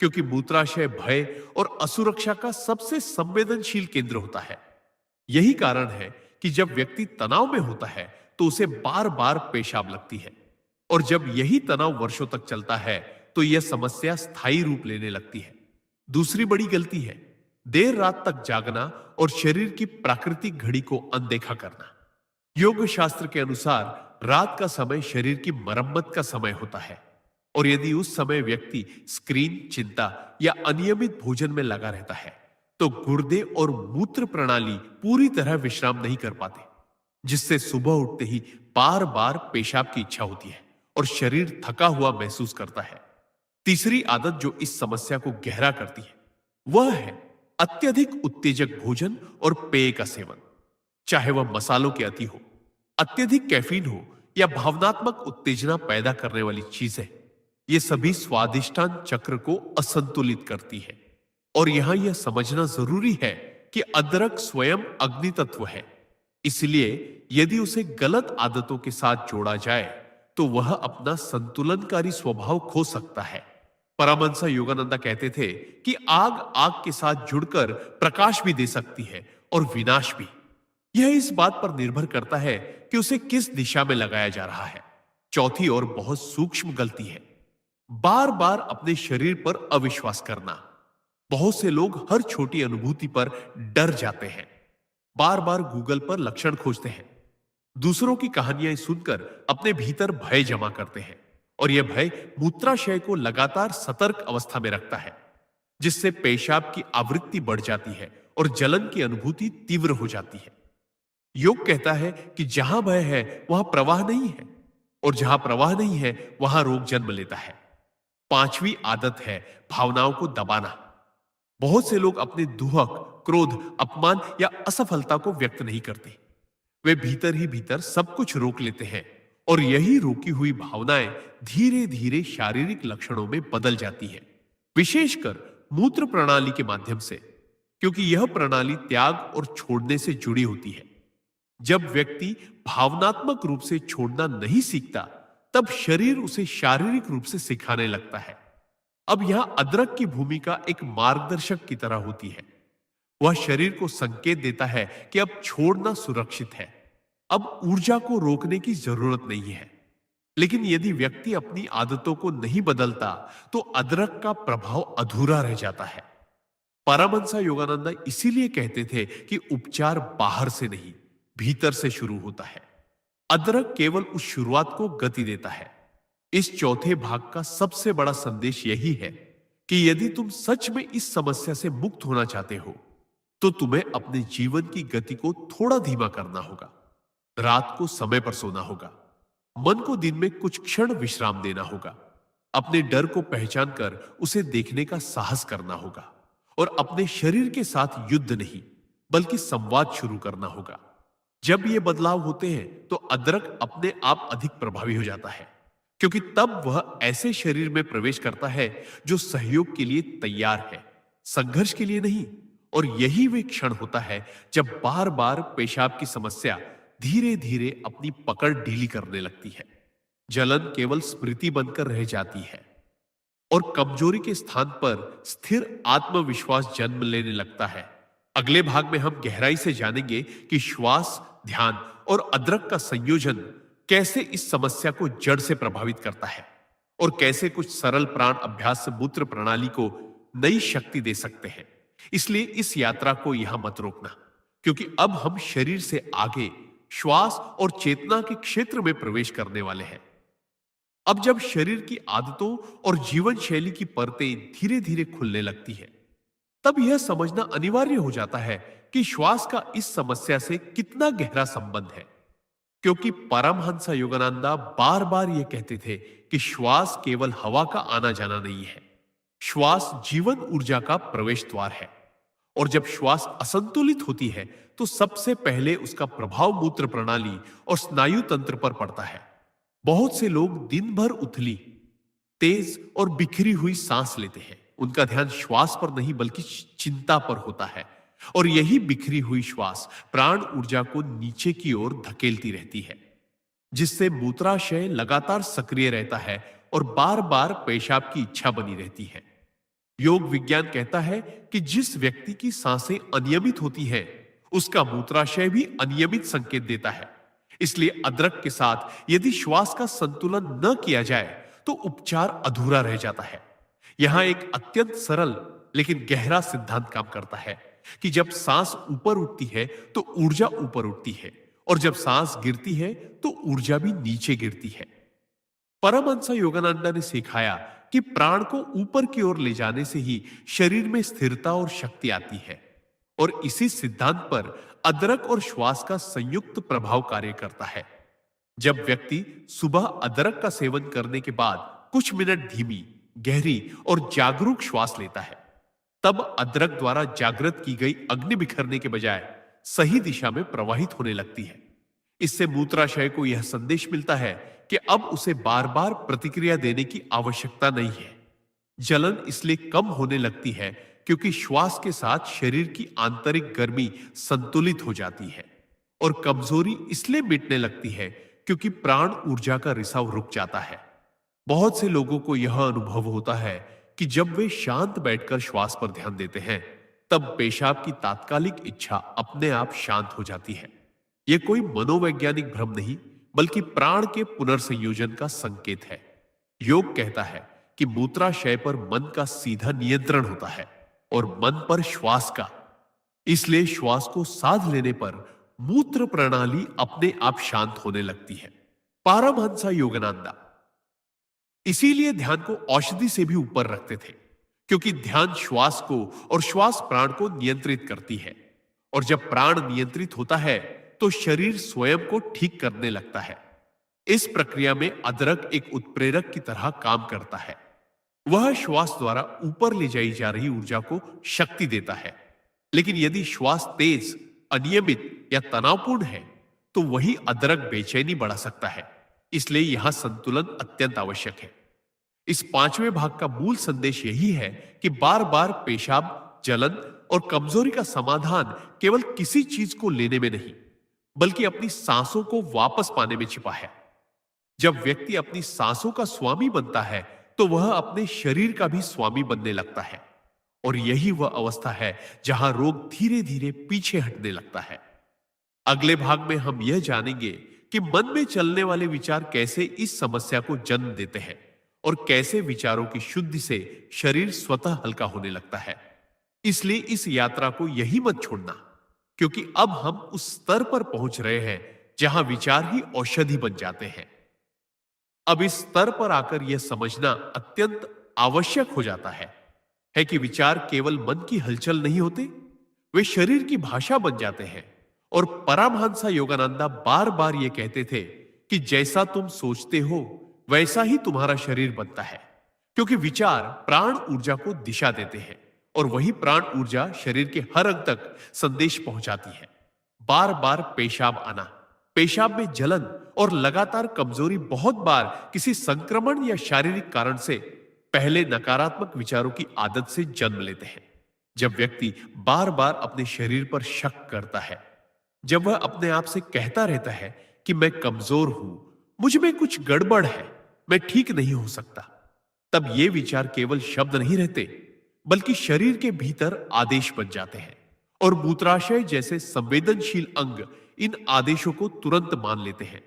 क्योंकि मूत्राशय भय और असुरक्षा का सबसे संवेदनशील केंद्र होता है। यही कारण है कि जब व्यक्ति तनाव में होता है तो उसे बार बार पेशाब लगती है, और जब यही तनाव वर्षों तक चलता है तो यह समस्या स्थायी रूप लेने लगती है। दूसरी बड़ी गलती है देर रात तक जागना और शरीर की प्राकृतिक घड़ी को अनदेखा करना। योग शास्त्र के अनुसार रात का समय शरीर की मरम्मत का समय होता है, और यदि उस समय व्यक्ति स्क्रीन, चिंता या अनियमित भोजन में लगा रहता है तो गुर्दे और मूत्र प्रणाली पूरी तरह विश्राम नहीं कर पाते, जिससे सुबह उठते ही बार बार पेशाब की इच्छा होती है और शरीर थका हुआ महसूस करता है। तीसरी आदत जो इस समस्या को गहरा करती है वह है अत्यधिक उत्तेजक भोजन और पेय का सेवन। चाहे वह मसालों के अति हो, अत्यधिक कैफीन हो या भावनात्मक उत्तेजना पैदा करने वाली चीजें, ये सभी स्वादिष्टान चक्र को असंतुलित करती है। और यहां यह समझना जरूरी है कि अदरक स्वयं अग्नि तत्व है, इसलिए यदि उसे गलत आदतों के साथ जोड़ा जाए तो वह अपना संतुलनकारी स्वभाव खो सकता है। परमहंस योगानंदा कहते थे कि आग आग के साथ जुड़कर प्रकाश भी दे सकती है और विनाश भी। यह इस बात पर निर्भर करता है कि उसे किस दिशा में लगाया जा रहा है। चौथी और बहुत सूक्ष्म गलती है बार बार अपने शरीर पर अविश्वास करना। बहुत से लोग हर छोटी अनुभूति पर डर जाते हैं, बार बार गूगल पर लक्षण खोजते हैं, दूसरों की कहानियां सुनकर अपने भीतर भय जमा करते हैं और यह भय मूत्राशय को लगातार सतर्क अवस्था में रखता है, जिससे पेशाब की आवृत्ति बढ़ जाती है और जलन की अनुभूति तीव्र हो जाती है। योग कहता है कि जहां भय है वहां प्रवाह नहीं है और जहां प्रवाह नहीं है वहां रोग जन्म लेता है। पांचवी आदत है भावनाओं को दबाना। बहुत से लोग अपने दुहक, क्रोध, अपमान या असफलता को व्यक्त नहीं करते। वे भीतर ही भीतर सब कुछ रोक लेते हैं और यही रोकी हुई भावनाएं धीरे धीरे शारीरिक लक्षणों में बदल जाती है, विशेषकर मूत्र प्रणाली के माध्यम से, क्योंकि यह प्रणाली त्याग और छोड़ने से जुड़ी होती है। जब व्यक्ति भावनात्मक रूप से छोड़ना नहीं सीखता, तब शरीर उसे शारीरिक रूप से सिखाने लगता है। अब यहां अदरक की भूमिका एक मार्गदर्शक की तरह होती है। वह शरीर को संकेत देता है कि अब छोड़ना सुरक्षित है, अब ऊर्जा को रोकने की जरूरत नहीं है। लेकिन यदि व्यक्ति अपनी आदतों को नहीं बदलता, तो अदरक का प्रभाव अधूरा रह जाता है। परमहंस योगानंद इसीलिए कहते थे कि उपचार बाहर से नहीं, भीतर से शुरू होता है। अदरक केवल उस शुरुआत को गति देता है। इस चौथे भाग का सबसे बड़ा संदेश यही है कि यदि तुम सच में इस समस्या से मुक्त होना चाहते हो, तो तुम्हें अपने जीवन की गति को थोड़ा धीमा करना होगा। रात को समय पर सोना होगा, मन को दिन में कुछ क्षण विश्राम देना होगा, अपने डर को पहचान कर उसे देखने का साहस करना होगा और अपने शरीर के साथ युद्ध नहीं बल्कि संवाद शुरू करना होगा। जब ये बदलाव होते हैं तो अदरक अपने आप अधिक प्रभावी हो जाता है, क्योंकि तब वह ऐसे शरीर में प्रवेश करता है जो सहयोग के लिए तैयार है, संघर्ष के लिए नहीं। और यही वे क्षण होता है जब बार बार पेशाब की समस्या धीरे धीरे अपनी पकड़ ढीली करने लगती है। जलन केवल स्मृति बनकर रह जाती है और कमजोरी के स्थान पर स्थिर आत्मविश्वास जन्म लेने लगता है। अगले भाग में हम गहराई से जानेंगे कि श्वास, ध्यान और अदरक का संयोजन कैसे इस समस्या को जड़ से प्रभावित करता है और कैसे कुछ सरल प्राण अभ्यास से मूत्र प्रणाली को नई शक्ति दे सकते हैं। इसलिए इस यात्रा को यहां मत रोकना, क्योंकि अब हम शरीर से आगे श्वास और चेतना के क्षेत्र में प्रवेश करने वाले हैं। अब जब शरीर की आदतों और जीवन शैली की परतें धीरे धीरे खुलने लगती है, तब यह समझना अनिवार्य हो जाता है कि श्वास का इस समस्या से कितना गहरा संबंध है। क्योंकि परमहंस योगानंदा बार बार यह कहते थे कि श्वास केवल हवा का आना जाना नहीं है, श्वास जीवन ऊर्जा का प्रवेश द्वार है। और जब श्वास असंतुलित होती है तो सबसे पहले उसका प्रभाव मूत्र प्रणाली और स्नायु तंत्र पर पड़ता है। बहुत से लोग दिन भर उथली, तेज और बिखरी हुई सांस लेते हैं। उनका ध्यान श्वास पर नहीं बल्कि चिंता पर होता है और यही बिखरी हुई श्वास प्राण ऊर्जा को नीचे की ओर धकेलती रहती है, जिससे मूत्राशय लगातार सक्रिय रहता है और बार बार पेशाब की इच्छा बनी रहती है। योग विज्ञान कहता है कि जिस व्यक्ति की सांसें अनियमित होती हैं, उसका मूत्राशय भी अनियमित संकेत देता है। इसलिए अदरक के साथ यदि श्वास का संतुलन न किया जाए तो उपचार अधूरा रह जाता है। यहां एक अत्यंत सरल लेकिन गहरा सिद्धांत काम करता है कि जब सांस ऊपर उठती है तो ऊर्जा ऊपर उठती है और जब सांस गिरती है तो ऊर्जा भी नीचे गिरती है। परमहंस योगानंदा ने सिखाया कि प्राण को ऊपर की ओर ले जाने से ही शरीर में स्थिरता और शक्ति आती है और इसी सिद्धांत पर अदरक और श्वास का संयुक्त प्रभाव कार्य करता है। जब व्यक्ति सुबह अदरक का सेवन करने के बाद कुछ मिनट धीमी, गहरी और जागरूक श्वास लेता है, तब अदरक द्वारा जागृत की गई अग्नि बिखरने के बजाय सही दिशा में प्रवाहित होने लगती है। इससे मूत्राशय को यह संदेश मिलता है कि अब उसे बार बार प्रतिक्रिया देने की आवश्यकता नहीं है। जलन इसलिए कम होने लगती है क्योंकि श्वास के साथ शरीर की आंतरिक गर्मी संतुलित हो जाती है और कमजोरी इसलिए मिटने लगती है क्योंकि प्राण ऊर्जा का रिसाव रुक जाता है। बहुत से लोगों को यह अनुभव होता है कि जब वे शांत बैठकर श्वास पर ध्यान देते हैं, तब पेशाब की तात्कालिक इच्छा अपने आप शांत हो जाती है यह कोई मनोवैज्ञानिक भ्रम नहीं, बल्कि प्राण के पुनर्संयोजन का संकेत है। योग कहता है कि मूत्राशय पर मन का सीधा नियंत्रण होता है और मन पर श्वास का। इसलिए श्वास को साध लेने पर मूत्र प्रणाली अपने आप शांत होने लगती है। पारमहंसा योगानंदा इसीलिए ध्यान को औषधि से भी ऊपर रखते थे, क्योंकि ध्यान श्वास को और श्वास प्राण को नियंत्रित करती है, और जब प्राण नियंत्रित होता है तो शरीर स्वयं को ठीक करने लगता है। इस प्रक्रिया में अदरक एक उत्प्रेरक की तरह काम करता है। वह श्वास द्वारा ऊपर ले जाई जा रही ऊर्जा को शक्ति देता है। लेकिन यदि श्वास तेज, अनियमित या तनावपूर्ण है तो वही अदरक बेचैनी बढ़ा सकता है। इसलिए यहां संतुलन अत्यंत आवश्यक है। इस पांचवें भाग का मूल संदेश यही है कि बार बार पेशाब, जलन और कमजोरी का समाधान केवल किसी चीज को लेने में नहीं, बल्कि अपनी सांसों को वापस पाने में छिपा है। जब व्यक्ति अपनी सांसों का स्वामी बनता है तो वह अपने शरीर का भी स्वामी बनने लगता है, और यही वह अवस्था है जहां रोग धीरे धीरे पीछे हटने लगता है। अगले भाग में हम यह जानेंगे कि मन में चलने वाले विचार कैसे इस समस्या को जन्म देते हैं और कैसे विचारों की शुद्धि से शरीर स्वतः हल्का होने लगता है। इसलिए इस यात्रा को यही मत छोड़ना, क्योंकि अब हम उस स्तर पर पहुंच रहे हैं जहां विचार ही औषधि बन जाते हैं। अब इस स्तर पर आकर यह समझना अत्यंत आवश्यक हो जाता है कि विचार केवल मन की हलचल नहीं होते, वे शरीर की भाषा बन जाते हैं। और परमहंसा योगानंदा बार बार यह कहते थे कि जैसा तुम सोचते हो वैसा ही तुम्हारा शरीर बनता है, क्योंकि विचार प्राण ऊर्जा को दिशा देते हैं और वही प्राण ऊर्जा शरीर के हर अंग तक संदेश पहुंचाती है। बार बार पेशाब आना, पेशाब में जलन और लगातार कमजोरी बहुत बार किसी संक्रमण या शारीरिक कारण से पहले नकारात्मक विचारों की आदत से जन्म लेते हैं। जब व्यक्ति बार बार अपने शरीर पर शक करता है, जब वह अपने आप से कहता रहता है कि मैं कमजोर हूं, मुझ में कुछ गड़बड़ है, मैं ठीक नहीं हो सकता, तब ये विचार केवल शब्द नहीं रहते, बल्कि शरीर के भीतर आदेश बन जाते हैं। और मूत्राशय जैसे संवेदनशील अंग इन आदेशों को तुरंत मान लेते हैं।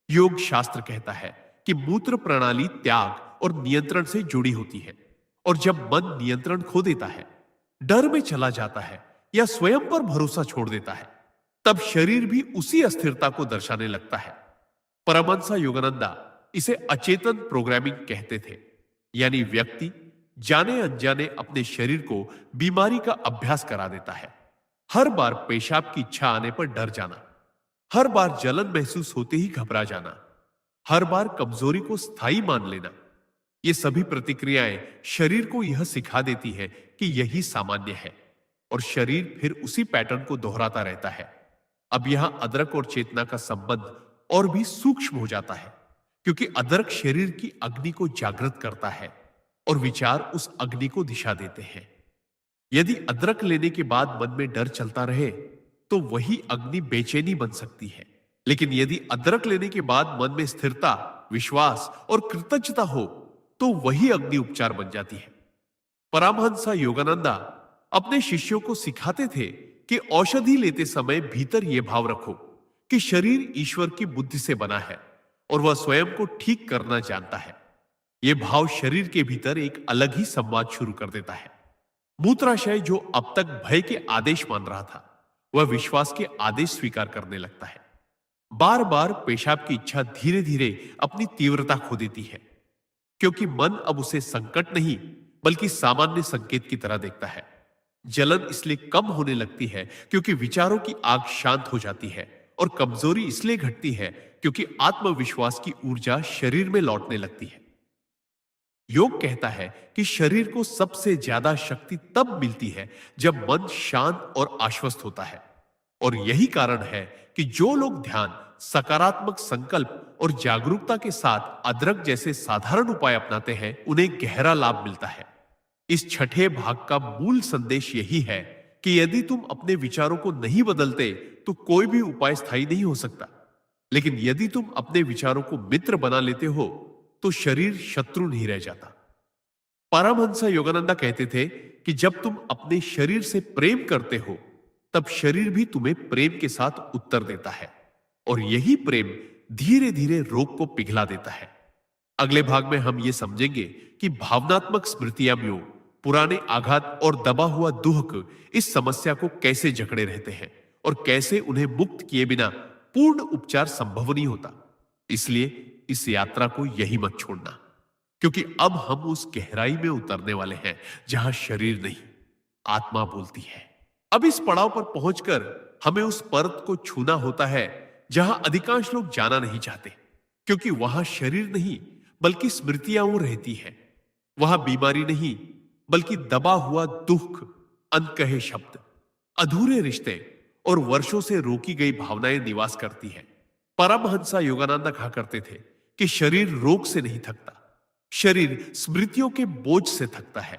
योग शास्त्र कहता है कि मूत्र प्रणाली त्याग और नियंत्रण से जुड़ी होती है, और जब मन नियंत्रण खो देता है, डर में चला जाता है या स्वयं पर भरोसा छोड़ देता है, तब शरीर भी उसी अस्थिरता को दर्शाने लगता है। परमहंसा योगानंदा इसे अचेतन प्रोग्रामिंग कहते थे, यानी व्यक्ति जाने अनजाने अपने शरीर को बीमारी का अभ्यास करा देता है। हर बार पेशाब की इच्छा आने पर डर जाना, हर बार जलन महसूस होते ही घबरा जाना, हर बार कमजोरी को स्थायी मान लेना, ये सभी प्रतिक्रियाएं शरीर को यह सिखा देती है कि यही सामान्य है, और शरीर फिर उसी पैटर्न को दोहराता रहता है। अब यहां अदरक और चेतना का संबंध और भी सूक्ष्म हो जाता है, क्योंकि अदरक शरीर की अग्नि को जागृत करता है और विचार उस अग्नि को दिशा देते हैं। यदि अदरक लेने के बाद मन में डर चलता रहे तो वही अग्नि बेचैनी बन सकती है, लेकिन यदि अदरक लेने के बाद मन में स्थिरता, विश्वास और कृतज्ञता हो तो वही अग्नि उपचार बन जाती है। परमहंसा योगानंदा अपने शिष्यों को सिखाते थे कि औषधि लेते समय भीतर यह भाव रखो कि शरीर ईश्वर की बुद्धि से बना है और वह स्वयं को ठीक करना जानता है। यह भाव शरीर के भीतर एक अलग ही संवाद शुरू कर देता है। मूत्राशय जो अब तक भय के आदेश मान रहा था, वह विश्वास के आदेश स्वीकार करने लगता है। बार बार पेशाब की इच्छा धीरे धीरे अपनी तीव्रता खो देती है, क्योंकि मन अब उसे संकट नहीं बल्कि सामान्य संकेत की तरह देखता है। जलन इसलिए कम होने लगती है क्योंकि विचारों की आग शांत हो जाती है, और कमजोरी इसलिए घटती है क्योंकि आत्मविश्वास की ऊर्जा शरीर में लौटने लगती है। योग कहता है कि शरीर को सबसे ज्यादा शक्ति तब मिलती है जब मन शांत और आश्वस्त होता है, और यही कारण है कि जो लोग ध्यान, सकारात्मक संकल्प और जागरूकता के साथ अदरक जैसे साधारण उपाय अपनाते हैं, उन्हें गहरा लाभ मिलता है। इस छठे भाग का मूल संदेश यही है कि यदि तुम अपने विचारों को नहीं बदलते तो कोई भी उपाय स्थायी नहीं हो सकता, लेकिन यदि तुम अपने विचारों को मित्र बना लेते हो तो शरीर शत्रु नहीं रह जाता। परमहंसा योगानंदा कहते थे कि जब तुम अपने शरीर से प्रेम करते हो तब शरीर भी तुम्हें प्रेम के साथ उत्तर देता है। और यही प्रेम धीरे धीरे रोग को पिघला देता है। अगले भाग में हम ये समझेंगे कि भावनात्मक स्मृतियां म्यों पुराने आघात और दबा हुआ दुख इस समस्या को कैसे जकड़े रहते हैं और कैसे उन्हें मुक्त किए बिना पूर्ण उपचार संभव नहीं होता। इसलिए इस यात्रा को यही मत छोड़ना, क्योंकि अब हम उस गहराई में उतरने वाले हैं जहां शरीर नहीं, आत्मा बोलती है। अब इस पड़ाव पर पहुंचकर हमें उस परत को छूना होता है जहां अधिकांश लोग जाना नहीं चाहते, क्योंकि वहां शरीर नहीं बल्कि स्मृतियां रहती है। वहां बीमारी नहीं बल्कि दबा हुआ दुख, अनकहे शब्द, अधूरे रिश्ते और वर्षों से रोकी गई भावनाएं निवास करती है। परमहंसा योगानंद कहा करते थे कि शरीर रोग से नहीं थकता, शरीर स्मृतियों के बोझ से थकता है।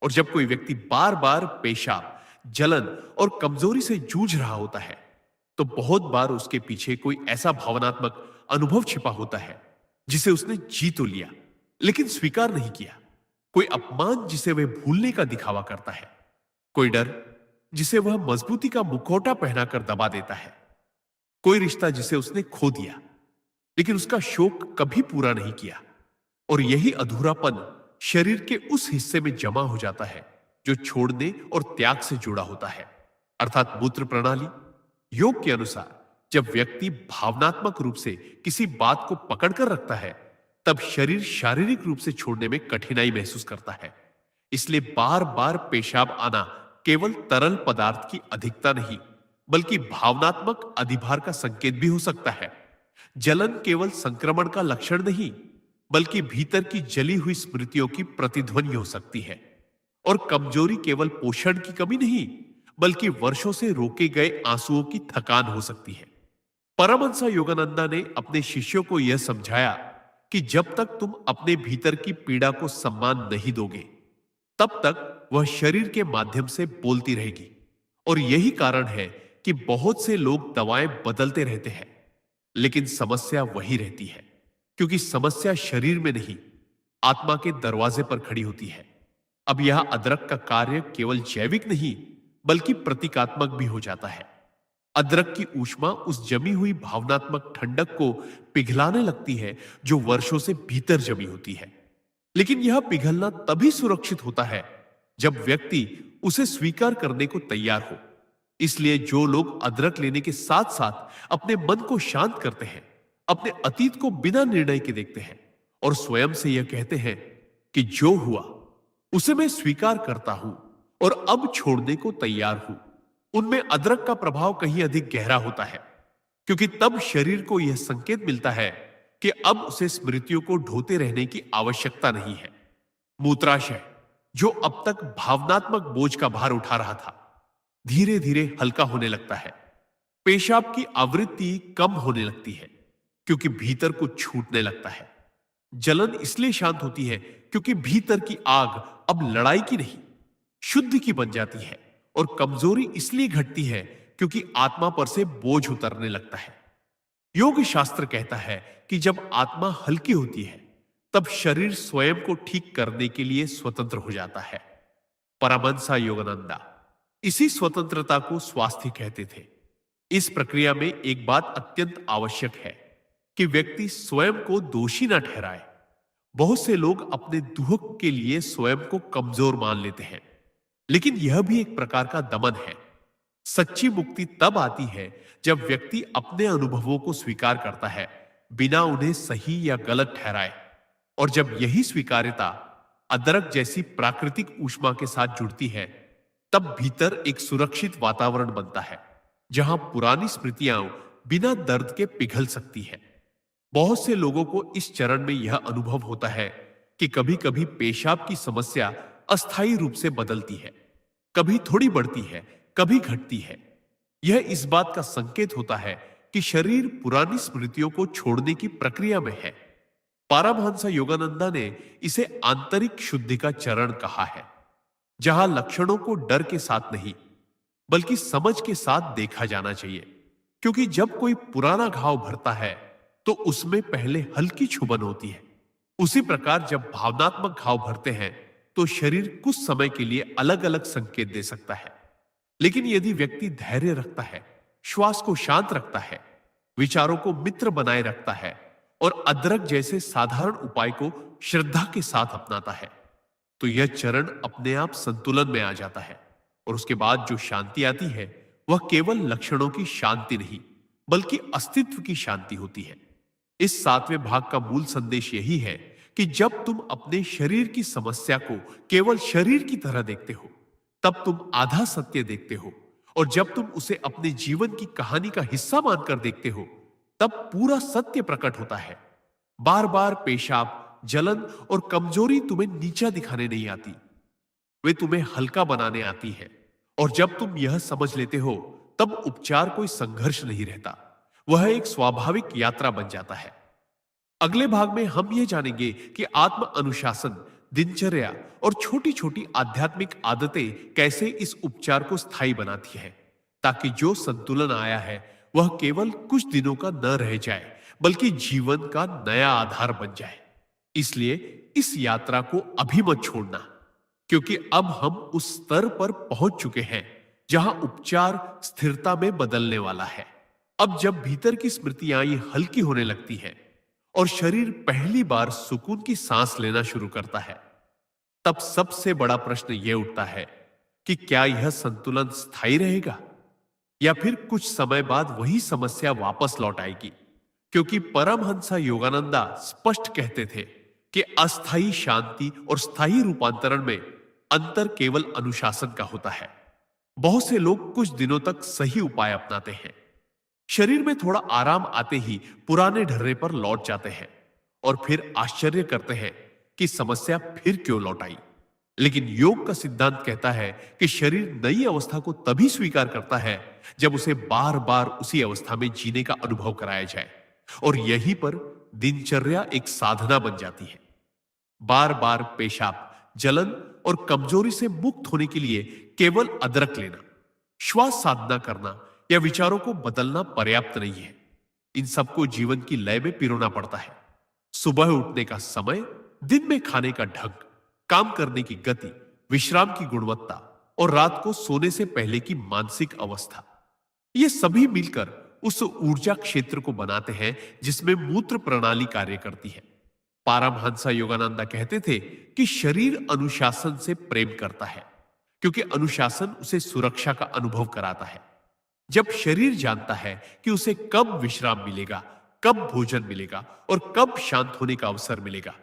और जब कोई व्यक्ति बार बार पेशाब, जलन और कमजोरी से जूझ रहा होता है, तो बहुत बार उसके पीछे कोई ऐसा भावनात्मक अनुभव छिपा होता है जिसे उसने जी तो लिया लेकिन स्वीकार नहीं किया। कोई अपमान जिसे वह भूलने का दिखावा करता है, कोई डर जिसे वह मजबूती का मुखौटा पहनाकर दबा देता है, कोई रिश्ता जिसे उसने खो दिया लेकिन उसका शोक कभी पूरा नहीं किया। और यही अधूरापन शरीर के उस हिस्से में जमा हो जाता है जो छोड़ने और त्याग से जुड़ा होता है, अर्थात मूत्र प्रणाली। योग के अनुसार जब व्यक्ति भावनात्मक रूप से किसी बात को पकड़कर रखता है, तब शरीर शारीरिक रूप से छोड़ने में कठिनाई महसूस करता है। इसलिए बार बार पेशाब आना केवल तरल पदार्थ की अधिकता नहीं बल्कि भावनात्मक अधिभार का संकेत भी हो सकता है। जलन केवल संक्रमण का लक्षण नहीं बल्कि भीतर की जली हुई स्मृतियों की प्रतिध्वनि हो सकती है। और कमजोरी केवल पोषण की कमी नहीं बल्कि वर्षों से रोके गए आंसुओं की थकान हो सकती है। परमहंस योगानंदा ने अपने शिष्यों को यह समझाया कि जब तक तुम अपने भीतर की पीड़ा को सम्मान नहीं दोगे, तब तक वह शरीर के माध्यम से बोलती रहेगी। और यही कारण है कि बहुत से लोग दवाएं बदलते रहते हैं लेकिन समस्या वही रहती है, क्योंकि समस्या शरीर में नहीं, आत्मा के दरवाजे पर खड़ी होती है। अब यह अदरक का कार्य केवल जैविक नहीं बल्कि प्रतीकात्मक भी हो जाता है। अदरक की ऊष्मा उस जमी हुई भावनात्मक ठंडक को पिघलाने लगती है जो वर्षों से भीतर जमी होती है। लेकिन यह पिघलना तभी सुरक्षित होता है जब व्यक्ति उसे स्वीकार करने को तैयार हो। इसलिए जो लोग अदरक लेने के साथ साथ अपने मन को शांत करते हैं, अपने अतीत को बिना निर्णय के देखते हैं और स्वयं से यह कहते हैं कि जो हुआ उसे मैं स्वीकार करता हूं और अब छोड़ने को तैयार हूं, उनमें अदरक का प्रभाव कहीं अधिक गहरा होता है, क्योंकि तब शरीर को यह संकेत मिलता है कि अब उसे स्मृतियों को ढोते रहने की आवश्यकता नहीं है। मूत्राशय, जो अब तक भावनात्मक बोझ का भार उठा रहा था, धीरे धीरे हल्का होने लगता है। पेशाब की आवृत्ति कम होने लगती है क्योंकि भीतर कुछ छूटने लगता है। जलन इसलिए शांत होती है क्योंकि भीतर की आग अब लड़ाई की नहीं, शुद्ध की बन जाती है। और कमजोरी इसलिए घटती है क्योंकि आत्मा पर से बोझ उतरने लगता है। योग शास्त्र कहता है कि जब आत्मा हल्की होती है तब शरीर स्वयं को ठीक करने के लिए स्वतंत्र हो जाता है। परमहंस योगानंदा इसी स्वतंत्रता को स्वास्थ्य कहते थे। इस प्रक्रिया में एक बात अत्यंत आवश्यक है कि व्यक्ति स्वयं को दोषी ना ठहराए। बहुत से लोग अपने दुख के लिए स्वयं को कमजोर मान लेते हैं, लेकिन यह भी एक प्रकार का दमन है। सच्ची मुक्ति तब आती है जब व्यक्ति अपने अनुभवों को स्वीकार करता है बिना उन्हें सही या गलत ठहराए। और जब यही स्वीकार्यता अदरक जैसी प्राकृतिक ऊष्मा के साथ जुड़ती है, तब भीतर एक सुरक्षित वातावरण बनता है जहां पुरानी स्मृतियां बिना दर्द के पिघल सकती है। बहुत से लोगों को इस चरण में यह अनुभव होता है कि कभी कभी पेशाब की समस्या अस्थायी रूप से बदलती है, कभी थोड़ी बढ़ती है, कभी घटती है। यह इस बात का संकेत होता है कि शरीर पुरानी स्मृतियों को छोड़ने की प्रक्रिया में है। परमहंस योगानंदा ने इसे आंतरिक शुद्धि का चरण कहा है, जहां लक्षणों को डर के साथ नहीं बल्कि समझ के साथ देखा जाना चाहिए। क्योंकि जब कोई पुराना घाव भरता है तो उसमें पहले हल्की छुबन होती है। उसी प्रकार जब भावनात्मक घाव भरते हैं तो शरीर कुछ समय के लिए अलग अलग संकेत दे सकता है। लेकिन यदि व्यक्ति धैर्य रखता है, श्वास को शांत रखता है विचारों को मित्र बनाए रखता है और अदरक जैसे साधारण उपाय को श्रद्धा के साथ अपनाता है, तो यह चरण अपने आप संतुलन में आ जाता है। और उसके बाद जो शांति आती है वह केवल लक्षणों की शांति नहीं, बल्कि अस्तित्व की शांति होती है। इस 7वें भाग का मूल संदेश यही है कि जब तुम अपने शरीर की समस्या को केवल शरीर की तरह देखते हो, तब तुम आधा सत्य देखते हो, और जब तुम उसे अपने जीवन की कहानी का हिस्सा मानकर देखते हो, तब पूरा सत्य प्रकट होता है। बार बार पेशाब, जलन और कमजोरी तुम्हें नीचा दिखाने नहीं आती, वे तुम्हें हल्का बनाने आती है। और जब तुम यह समझ लेते हो, तब उपचार कोई संघर्ष नहीं रहता, वह एक स्वाभाविक यात्रा बन जाता है। अगले भाग में हम यह जानेंगे कि आत्म अनुशासन, दिनचर्या और छोटी छोटी आध्यात्मिक आदतें कैसे इस उपचार को स्थायी बनाती है, ताकि जो संतुलन आया है वह केवल कुछ दिनों का न रह जाए, बल्कि जीवन का नया आधार बन जाए। इसलिए इस यात्रा को अभी मत छोड़ना, क्योंकि अब हम उस स्तर पर पहुंच चुके हैं जहां उपचार स्थिरता में बदलने वाला है। अब जब भीतर की स्मृतियां ये हल्की होने लगती हैं और शरीर पहली बार सुकून की सांस लेना शुरू करता है, तब सबसे बड़ा प्रश्न यह उठता है कि क्या यह संतुलन स्थायी रहेगा, या फिर कुछ समय बाद वही समस्या वापस लौट आएगी। क्योंकि परमहंसा योगानंदा स्पष्ट कहते थे कि अस्थायी शांति और स्थायी रूपांतरण में अंतर केवल अनुशासन का होता है। बहुत से लोग कुछ दिनों तक सही उपाय अपनाते हैं, शरीर में थोड़ा आराम आते ही पुराने ढर्रे पर लौट जाते हैं और फिर आश्चर्य करते हैं कि समस्या फिर क्यों लौट आई। लेकिन योग का सिद्धांत कहता है कि शरीर नई अवस्था को तभी स्वीकार करता है जब उसे बार बार उसी अवस्था में जीने का अनुभव कराया जाए, और यहीं पर दिनचर्या एक साधना बन जाती है। बार बार पेशाब, जलन और कमजोरी से मुक्त होने के लिए केवल अदरक लेना, श्वास साधना करना या विचारों को बदलना पर्याप्त नहीं है। इन सबको जीवन की लय में पिरोना पड़ता है। सुबह उठने का समय, दिन में खाने का ढंग, काम करने की गति, विश्राम की गुणवत्ता और रात को सोने से पहले की मानसिक अवस्था, ये सभी मिलकर उस ऊर्जा क्षेत्र को बनाते हैं जिसमें मूत्र प्रणाली कार्य करती है। पारमहंसा योगानंदा कहते थे कि शरीर अनुशासन से प्रेम करता है, क्योंकि अनुशासन उसे सुरक्षा का अनुभव कराता है। जब शरीर जानता है कि उसे कब विश्राम मिलेगा, कब भोजन मिलेगा और कब शांत होने का अवसर मिलेगा,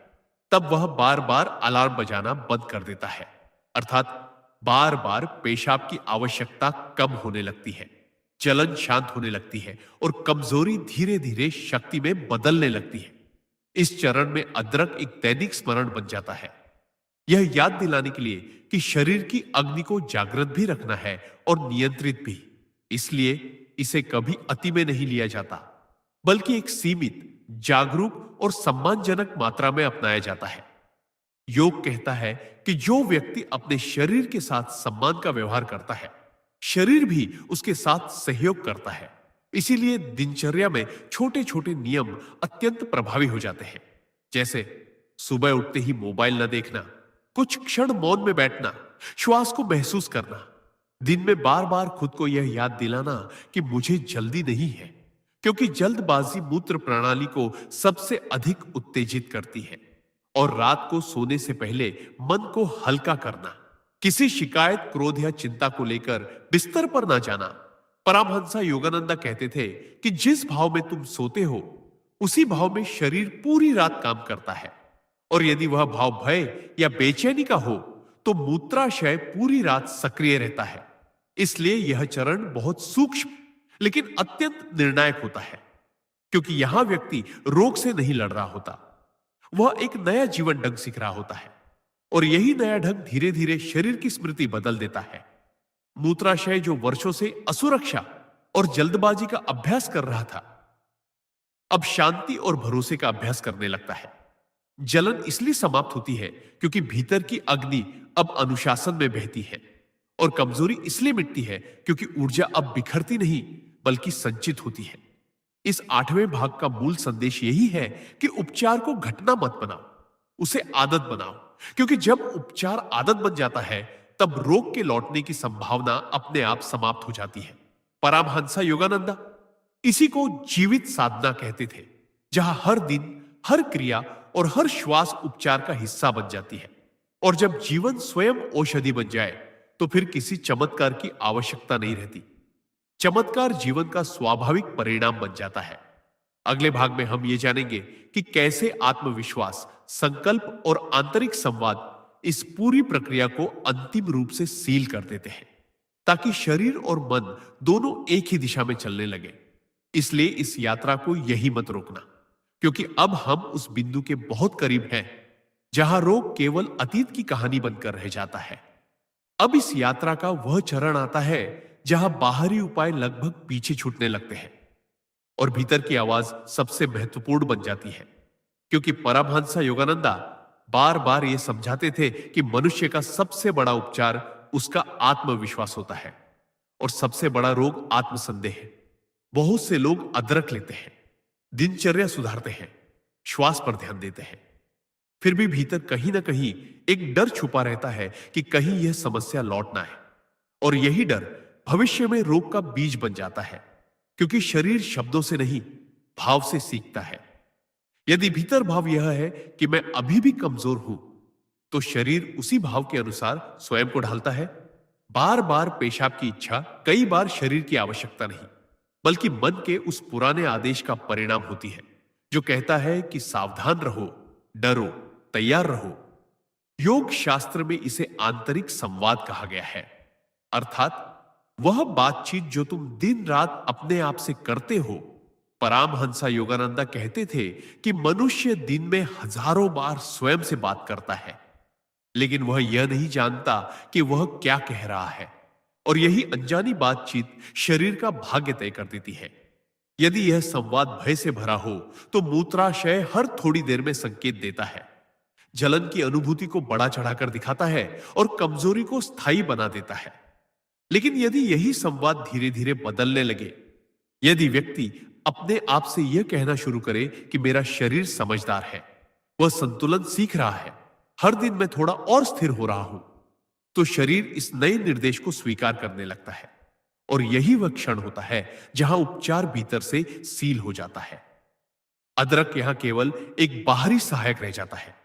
तब वह बार बार अलार्म बजाना बंद कर देता है। अर्थात बार बार पेशाब की आवश्यकता कम होने लगती है, जलन शांत होने लगती है और कमजोरी धीरे धीरे शक्ति में बदलने लगती है। इस चरण में अदरक एक दैनिक स्मरण बन जाता है, यह याद दिलाने के लिए कि शरीर की अग्नि को जागृत भी रखना है और नियंत्रित भी। इसलिए इसे कभी अति में नहीं लिया जाता, बल्कि एक सीमित, जागरूक और सम्मानजनक मात्रा में अपनाया जाता है। योग कहता है कि जो व्यक्ति अपने शरीर के साथ सम्मान का व्यवहार करता है, शरीर भी उसके साथ सहयोग करता है। इसीलिए दिनचर्या में छोटे छोटे नियम अत्यंत प्रभावी हो जाते हैं, जैसे सुबह उठते ही मोबाइल न देखना, कुछ क्षण मौन में बैठना, श्वास को महसूस करना, दिन में बार बार खुद को यह याद दिलाना कि मुझे जल्दी नहीं है, क्योंकि जल्दबाजी मूत्र प्रणाली को सबसे अधिक उत्तेजित करती है। और रात को सोने से पहले मन को हल्का करना, किसी शिकायत, क्रोध या चिंता को लेकर बिस्तर पर ना जाना। परमहंसा योगानंदा कहते थे कि जिस भाव में तुम सोते हो, उसी भाव में शरीर पूरी रात काम करता है, और यदि वह भाव भय या बेचैनी का हो तो मूत्राशय पूरी रात सक्रिय रहता है। इसलिए यह चरण बहुत सूक्ष्म लेकिन अत्यंत निर्णायक होता है, क्योंकि यहां व्यक्ति रोग से नहीं लड़ रहा होता, वह एक नया जीवन ढंग सीख रहा होता है, और यही नया ढंग धीरे धीरे शरीर की स्मृति बदल देता है। मूत्राशय जो वर्षों से असुरक्षा और जल्दबाजी का अभ्यास कर रहा था, अब शांति और भरोसे का अभ्यास करने लगता है। जलन इसलिए समाप्त होती है क्योंकि भीतर की अग्नि अब अनुशासन में बहती है, और कमजोरी इसलिए मिटती है क्योंकि ऊर्जा अब बिखरती नहीं बल्कि संचित होती है। इस 8वें भाग का मूल संदेश यही है कि उपचार को घटना मत बनाओ, उसे आदत बनाओ, क्योंकि जब उपचार आदत बन जाता है तब रोग के लौटने की संभावना अपने आप समाप्त हो जाती है। परमहंसा योगानंदा इसी को जीवित साधना कहते थे, जहां हर दिन, हर क्रिया और हर श्वास उपचार का हिस्सा बन जाती है। और जब जीवन स्वयं औषधि बन जाए, तो फिर किसी चमत्कार की आवश्यकता नहीं रहती। चमत्कार जीवन का स्वाभाविक परिणाम बन जाता है। अगले भाग में हम ये जानेंगे कि कैसे आत्मविश्वास, संकल्प और आंतरिक संवाद इस पूरी प्रक्रिया को अंतिम रूप से सील कर देते हैं, ताकि शरीर और मन दोनों एक ही दिशा में चलने लगे। इसलिए इस यात्रा को यही मत रोकना, क्योंकि अब हम उस बिंदु के बहुत करीब हैं जहां रोग केवल अतीत की कहानी बनकर रह जाता है। अब इस यात्रा का वह चरण आता है जहां बाहरी उपाय लगभग पीछे छूटने लगते हैं और भीतर की आवाज सबसे महत्वपूर्ण बन जाती है। क्योंकि परमहंस योगानंदा बार बार यह समझाते थे कि मनुष्य का सबसे बड़ा उपचार उसका आत्मविश्वास होता है और सबसे बड़ा रोग आत्मसंदेह है। बहुत से लोग अदरक लेते हैं, दिनचर्या सुधारते हैं, श्वास पर ध्यान देते हैं, फिर भी भीतर कहीं ना कहीं एक डर छुपा रहता है कि कहीं यह समस्या लौट ना आए। और यही डर भविष्य में रोग का बीज बन जाता है, क्योंकि शरीर शब्दों से नहीं, भाव से सीखता है। यदि भीतर भाव यह है कि मैं अभी भी कमजोर हूं, तो शरीर उसी भाव के अनुसार स्वयं को ढालता है। बार बार पेशाब की इच्छा कई बार शरीर की आवश्यकता नहीं, बल्कि मन के उस पुराने आदेश का परिणाम होती है, जो कहता है कि सावधान रहो, डरो, तैयार रहो। योग शास्त्र में इसे आंतरिक संवाद कहा गया है, अर्थात वह बातचीत जो तुम दिन रात अपने आप से करते हो। परमहंस योगानंदा कहते थे कि मनुष्य दिन में हजारों बार स्वयं से बात करता है, लेकिन वह यह नहीं जानता कि वह क्या कह रहा है। और यही अनजानी बातचीत शरीर का भाग्य तय कर देती है। यदि यह संवाद भय से भरा हो, तो मूत्राशय हर थोड़ी देर में संकेत देता है, जलन की अनुभूति को बड़ा चढ़ाकर दिखाता है और कमजोरी को स्थायी बना देता है। लेकिन यदि यही संवाद धीरे धीरे बदलने लगे, यदि व्यक्ति अपने आप से यह कहना शुरू करे कि मेरा शरीर समझदार है, वह संतुलन सीख रहा है, हर दिन मैं थोड़ा और स्थिर हो रहा हूं, तो शरीर इस नए निर्देश को स्वीकार करने लगता है। और यही वह क्षण होता है जहां उपचार भीतर से सील हो जाता है। अदरक यहां केवल एक बाहरी सहायक रह जाता है।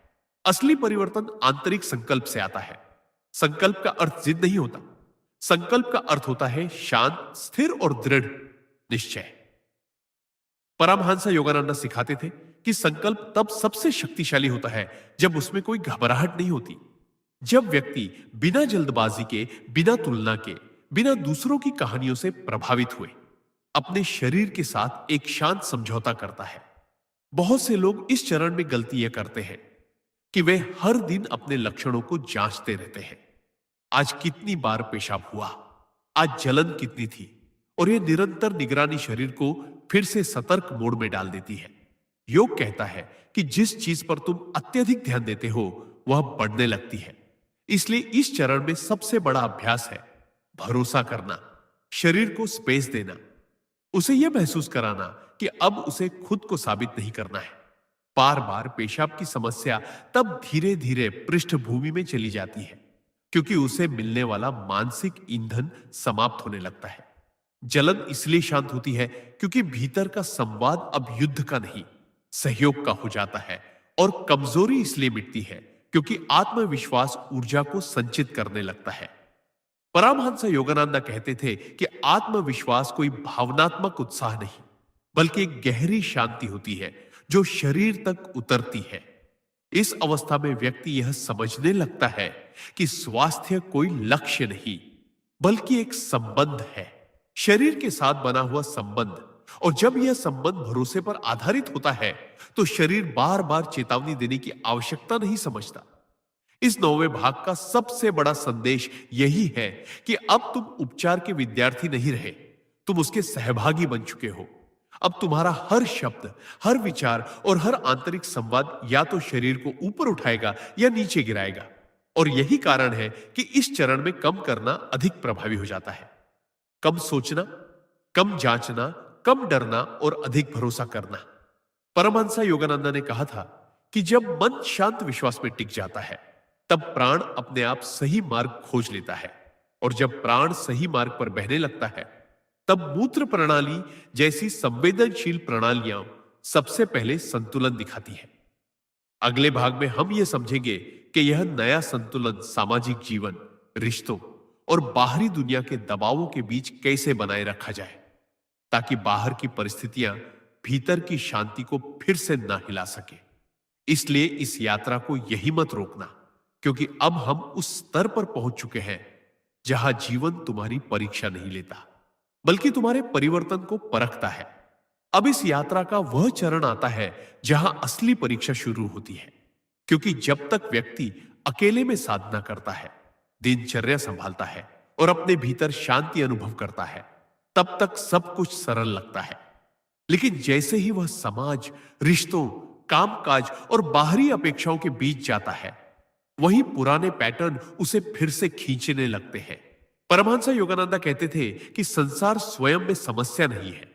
असली परिवर्तन आंतरिक संकल्प से आता है। संकल्प का अर्थ जिद नहीं होता, संकल्प का अर्थ होता है शांत, स्थिर और दृढ़ निश्चय। परमहंस योगानंदा सिखाते थे कि संकल्प तब सबसे शक्तिशाली होता है जब उसमें कोई घबराहट नहीं होती। जब व्यक्ति बिना जल्दबाजी के, बिना तुलना के, बिना दूसरों की कहानियों से प्रभावित हुए अपने शरीर के साथ एक शांत समझौता करता है। बहुत से लोग इस चरण में गलती यह करते हैं कि वे हर दिन अपने लक्षणों को जांचते रहते हैं। आज कितनी बार पेशाब हुआ, आज जलन कितनी थी, और यह निरंतर निगरानी शरीर को फिर से सतर्क मोड में डाल देती है। योग कहता है कि जिस चीज पर तुम अत्यधिक ध्यान देते हो वह बढ़ने लगती है। इसलिए इस चरण में सबसे बड़ा अभ्यास है भरोसा करना, शरीर को स्पेस देना, उसे यह महसूस कराना कि अब उसे खुद को साबित नहीं करना है। बार बार पेशाब की समस्या तब धीरे धीरे पृष्ठभूमि में चली जाती है, क्योंकि उसे मिलने वाला मानसिक ईंधन समाप्त होने लगता है। जलन इसलिए शांत होती है क्योंकि भीतर का संवाद अब युद्ध का नहीं, सहयोग का हो जाता है। और कमजोरी इसलिए मिटती है क्योंकि आत्मविश्वास ऊर्जा को संचित करने लगता है। परमहंस योगानंदा कहते थे कि आत्मविश्वास कोई भावनात्मक उत्साह नहीं, बल्कि एक गहरी शांति होती है जो शरीर तक उतरती है। इस अवस्था में व्यक्ति यह समझने लगता है कि स्वास्थ्य कोई लक्ष्य नहीं, बल्कि एक संबंध है, शरीर के साथ बना हुआ संबंध। और जब यह संबंध भरोसे पर आधारित होता है, तो शरीर बार बार चेतावनी देने की आवश्यकता नहीं समझता। इस 9वें भाग का सबसे बड़ा संदेश यही है कि अब तुम उपचार के विद्यार्थी नहीं रहे, तुम उसके सहभागी बन चुके हो। अब तुम्हारा हर शब्द, हर विचार और हर आंतरिक संवाद या तो शरीर को ऊपर उठाएगा या नीचे गिराएगा। और यही कारण है कि इस चरण में कम करना अधिक प्रभावी हो जाता है। कम सोचना, कम जांचना, कम डरना और अधिक भरोसा करना। परमहंस योगानंदा ने कहा था कि जब मन शांत विश्वास में टिक जाता है, तब प्राण अपने आप सही मार्ग खोज लेता है। और जब प्राण सही मार्ग पर बहने लगता है, तब मूत्र प्रणाली जैसी संवेदनशील प्रणालियां सबसे पहले संतुलन दिखाती है। अगले भाग में हम यह समझेंगे कि यह नया संतुलन सामाजिक जीवन, रिश्तों और बाहरी दुनिया के दबावों के बीच कैसे बनाए रखा जाए, ताकि बाहर की परिस्थितियां भीतर की शांति को फिर से ना हिला सके। इसलिए इस यात्रा को यही मत रोकना, क्योंकि अब हम उस स्तर पर पहुंच चुके हैं जहां जीवन तुम्हारी परीक्षा नहीं लेता, बल्कि तुम्हारे परिवर्तन को परखता है। अब इस यात्रा का वह चरण आता है जहां असली परीक्षा शुरू होती है, क्योंकि जब तक व्यक्ति अकेले में साधना करता है, दिनचर्या संभालता है और अपने भीतर शांति अनुभव करता है, तब तक सब कुछ सरल लगता है। लेकिन जैसे ही वह समाज, रिश्तों, कामकाज और बाहरी अपेक्षाओं के बीच जाता है, वही पुराने पैटर्न उसे फिर से खींचने लगते हैं। परमहंस योगानंदा कहते थे कि संसार स्वयं में समस्या नहीं है,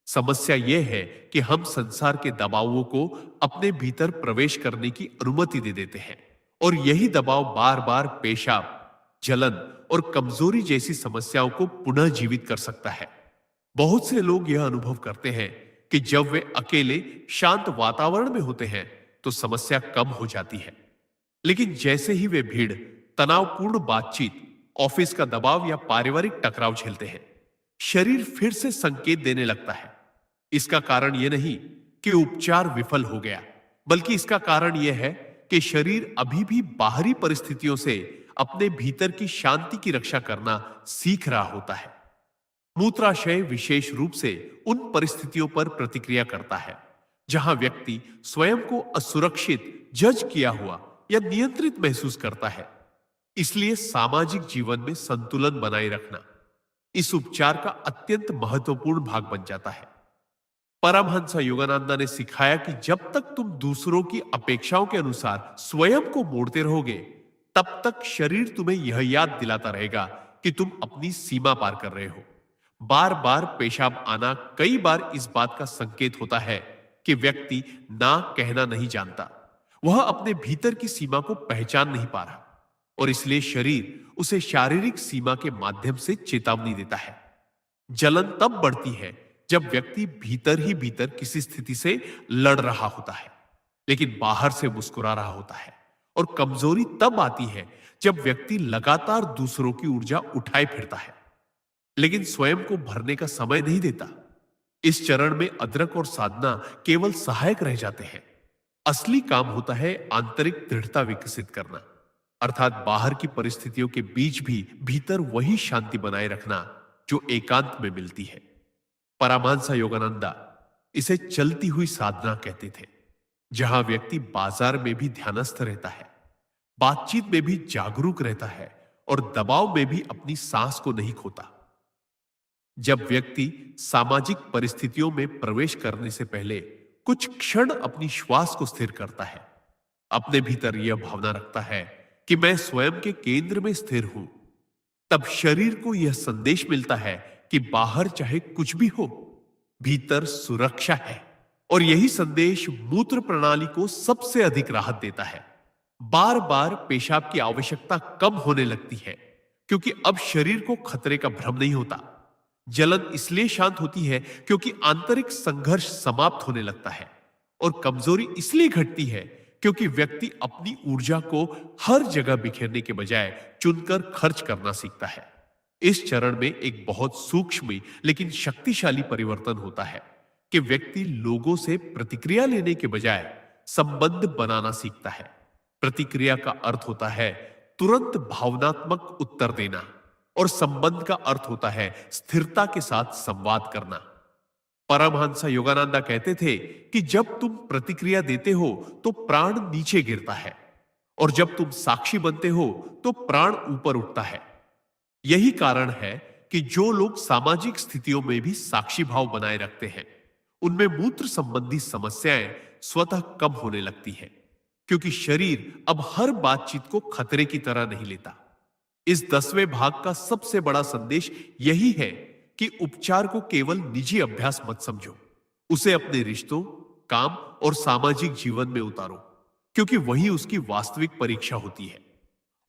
समस्या यह है कि हम संसार के दबावों को अपने भीतर प्रवेश करने की अनुमति दे देते हैं, और यही दबाव बार बार पेशाब, जलन और कमजोरी जैसी समस्याओं को पुनः जीवित कर सकता है। बहुत से लोग यह अनुभव करते हैं कि जब वे अकेले शांत वातावरण में होते हैं तो समस्या कम हो जाती है, लेकिन जैसे ही वे भीड़, तनावपूर्ण बातचीत, ऑफिस का दबाव या पारिवारिक टकराव झेलते हैं, शरीर फिर से संकेत देने लगता है। इसका कारण यह नहीं कि उपचार विफल हो गया, बल्कि इसका कारण यह है कि शरीर अभी भी बाहरी परिस्थितियों से अपने भीतर की शांति की रक्षा करना सीख रहा होता है। मूत्राशय विशेष रूप से उन परिस्थितियों पर प्रतिक्रिया करता है जहां व्यक्ति स्वयं को असुरक्षित, जज किया हुआ या नियंत्रित महसूस करता है। इसलिए सामाजिक जीवन में संतुलन बनाए रखना इस उपचार का अत्यंत महत्वपूर्ण भाग बन जाता है। परमहंस योगानंदा ने सिखाया कि जब तक तुम दूसरों की अपेक्षाओं के अनुसार स्वयं को मोड़ते रहोगे, तब तक शरीर तुम्हें यह याद दिलाता रहेगा कि तुम अपनी सीमा पार कर रहे हो। बार बार पेशाब आना कई बार इस बात का संकेत होता है कि व्यक्ति ना कहना नहीं जानता, वह अपने भीतर की सीमा को पहचान नहीं पा रहा, और इसलिए शरीर उसे शारीरिक सीमा के माध्यम से चेतावनी देता है। जलन तब बढ़ती है जब व्यक्ति भीतर ही भीतर किसी स्थिति से लड़ रहा होता है, लेकिन बाहर से मुस्कुरा रहा होता है, और कमजोरी तब आती है जब व्यक्ति लगातार दूसरों की ऊर्जा उठाए फिरता है, लेकिन स्वयं को भरने का समय नहीं देता। इस चरण में अदरक और साधना केवल सहायक रह जाते हैं। असली काम होता है आंतरिक दृढ़ता विकसित करना, अर्थात बाहर की परिस्थितियों के बीच भी भीतर वही शांति बनाए रखना जो एकांत में मिलती है। परमहंस योगानंदा इसे चलती हुई साधना कहते थे, जहां व्यक्ति बाजार में भी ध्यानस्थ रहता है, बातचीत में भी जागरूक रहता है और दबाव में भी अपनी सांस को नहीं खोता। जब व्यक्ति सामाजिक परिस्थितियों में प्रवेश करने से पहले कुछ क्षण अपनी श्वास को स्थिर करता है, अपने भीतर यह भावना रखता है कि मैं स्वयं के केंद्र में स्थिर हूं, तब शरीर को यह संदेश मिलता है कि बाहर चाहे कुछ भी हो, भीतर सुरक्षा है। और यही संदेश मूत्र प्रणाली को सबसे अधिक राहत देता है। बार बार पेशाब की आवश्यकता कम होने लगती है, क्योंकि अब शरीर को खतरे का भ्रम नहीं होता। जलन इसलिए शांत होती है क्योंकि आंतरिक संघर्ष समाप्त होने लगता है, और कमजोरी इसलिए घटती है क्योंकि व्यक्ति अपनी ऊर्जा को हर जगह बिखेरने के बजाय चुनकर खर्च करना सीखता है। इस चरण में एक बहुत सूक्ष्म लेकिन शक्तिशाली परिवर्तन होता है कि व्यक्ति लोगों से प्रतिक्रिया लेने के बजाय संबंध बनाना सीखता है। प्रतिक्रिया का अर्थ होता है तुरंत भावनात्मक उत्तर देना, और संबंध का अर्थ होता है स्थिरता के साथ संवाद करना। परमहंस योगानंदा कहते थे कि जब तुम प्रतिक्रिया देते हो तो प्राण नीचे गिरता है, और जब तुम साक्षी बनते हो तो प्राण ऊपर उठता है। यही कारण है कि जो लोग सामाजिक स्थितियों में भी साक्षी भाव बनाए रखते हैं, उनमें मूत्र संबंधी समस्याएं स्वतः कम होने लगती हैं, क्योंकि शरीर अब हर बातचीत को खतरे की तरह नहीं लेता। इस 10वें भाग का सबसे बड़ा संदेश यही है कि उपचार को केवल निजी अभ्यास मत समझो, उसे अपने रिश्तों, काम और सामाजिक जीवन में उतारो, क्योंकि वही उसकी वास्तविक परीक्षा होती है।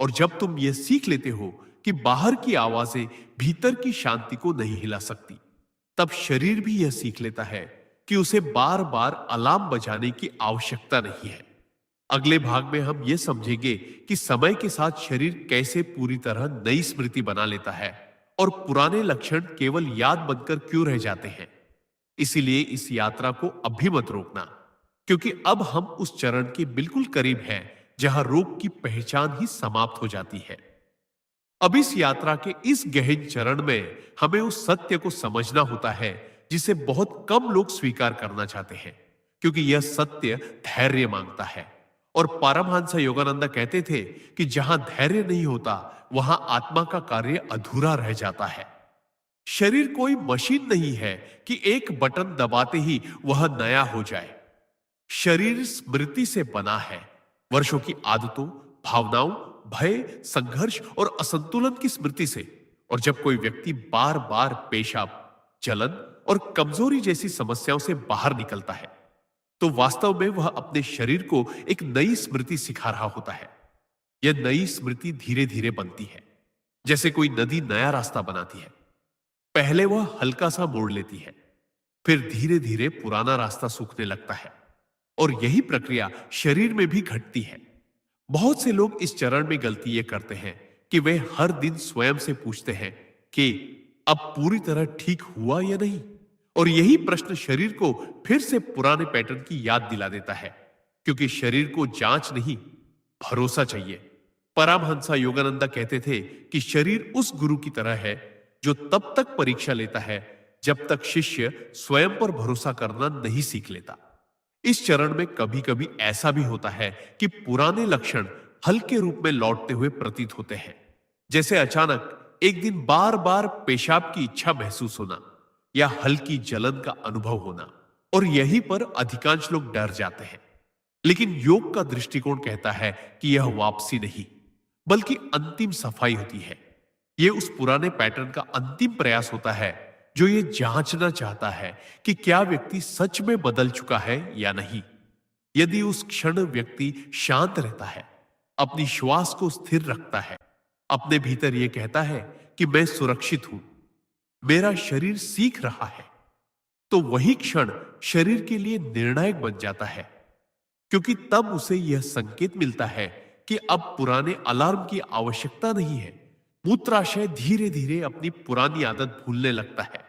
और जब तुम यह सीख लेते हो कि बाहर की आवाजें भीतर की शांति को नहीं हिला सकती, तब शरीर भी यह सीख लेता है कि उसे बार बार अलार्म बजाने की आवश्यकता नहीं है। अगले भाग में हम यह समझेंगे कि समय के साथ शरीर कैसे पूरी तरह नई स्मृति बना लेता है और पुराने लक्षण केवल याद बनकर क्यों रह जाते हैं। इसीलिए इस यात्रा को अभी मत रोकना, क्योंकि अब हम उस चरण के बिल्कुल करीब हैं जहां रोग की पहचान ही समाप्त हो जाती है। अब इस यात्रा के इस गहन चरण में हमें उस सत्य को समझना होता है जिसे बहुत कम लोग स्वीकार करना चाहते हैं, क्योंकि यह सत्य धैर्य मांगता है। और परमहंस योगानंद कहते थे कि जहां धैर्य नहीं होता वहां आत्मा का कार्य अधूरा रह जाता है। शरीर कोई मशीन नहीं है कि एक बटन दबाते ही वह नया हो जाए। शरीर स्मृति से बना है, वर्षों की आदतों, भावनाओं, भय, संघर्ष और असंतुलन की स्मृति से। और जब कोई व्यक्ति बार बार पेशाब, जलन और कमजोरी जैसी समस्याओं से बाहर निकलता है, तो वास्तव में वह अपने शरीर को एक नई स्मृति सिखा रहा होता है। यह नई स्मृति धीरे धीरे बनती है, जैसे कोई नदी नया रास्ता बनाती है। पहले वह हल्का सा मोड़ लेती है, फिर धीरे धीरे पुराना रास्ता सूखने लगता है। और यही प्रक्रिया शरीर में भी घटती है। बहुत से लोग इस चरण में गलती ये करते हैं कि वे हर दिन स्वयं से पूछते हैं कि अब पूरी तरह ठीक हुआ या नहीं। और यही प्रश्न शरीर को फिर से पुराने पैटर्न की याद दिला देता है, क्योंकि शरीर को जांच नहीं, भरोसा चाहिए। परमहंस योगानंद कहते थे कि शरीर उस गुरु की तरह है जो तब तक परीक्षा लेता है जब तक शिष्य स्वयं पर भरोसा करना नहीं सीख लेता। इस चरण में कभी कभी ऐसा भी होता है कि पुराने लक्षण हल्के रूप में लौटते हुए प्रतीत होते हैं, जैसे अचानक एक दिन बार बार पेशाब की इच्छा महसूस होना या हल्की जलन का अनुभव होना। और यहीं पर अधिकांश लोग डर जाते हैं। लेकिन योग का दृष्टिकोण कहता है कि यह वापसी नहीं, बल्कि अंतिम सफाई होती है। यह उस पुराने पैटर्न का अंतिम प्रयास होता है जो ये जांचना चाहता है कि क्या व्यक्ति सच में बदल चुका है या नहीं। यदि उस क्षण व्यक्ति शांत रहता है, अपनी श्वास को स्थिर रखता है, अपने भीतर यह कहता है कि मैं सुरक्षित हूं, मेरा शरीर सीख रहा है, तो वही क्षण शरीर के लिए निर्णायक बन जाता है, क्योंकि तब उसे यह संकेत मिलता है कि अब पुराने अलार्म की आवश्यकता नहीं है। मूत्राशय धीरे धीरे अपनी पुरानी आदत भूलने लगता है,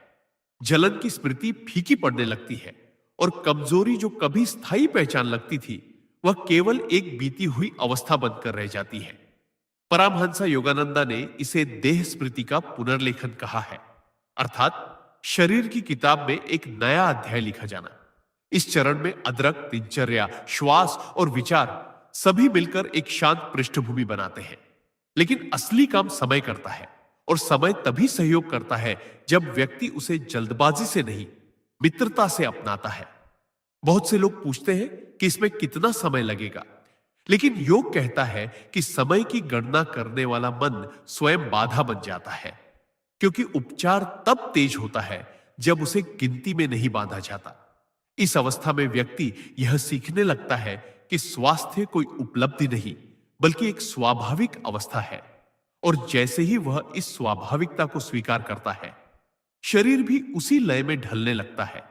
जलन की स्मृति फीकी पड़ने लगती है, और कमजोरी जो कभी स्थायी पहचान लगती थी वह केवल एक बीती हुई अवस्था बनकर रह जाती है। परमहंस योगानंदा ने इसे देह स्मृति का पुनर्लेखन कहा है, अर्थात शरीर की किताब में एक नया अध्याय लिखा जाना। इस चरण में अदरक, दिनचर्या, श्वास और विचार सभी मिलकर एक शांत पृष्ठभूमि बनाते हैं। लेकिन असली काम समय करता है, और समय तभी सहयोग करता है जब व्यक्ति उसे जल्दबाजी से नहीं, मित्रता से अपनाता है। बहुत से लोग पूछते हैं कि इसमें कितना समय लगेगा, लेकिन योग कहता है कि समय की गणना करने वाला मन स्वयं बाधा बन जाता है, क्योंकि उपचार तब तेज होता है जब उसे गिनती में नहीं बांधा जाता। इस अवस्था में व्यक्ति यह सीखने लगता है कि स्वास्थ्य कोई उपलब्धि नहीं, बल्कि एक स्वाभाविक अवस्था है। और जैसे ही वह इस स्वाभाविकता को स्वीकार करता है, शरीर भी उसी लय में ढलने लगता है।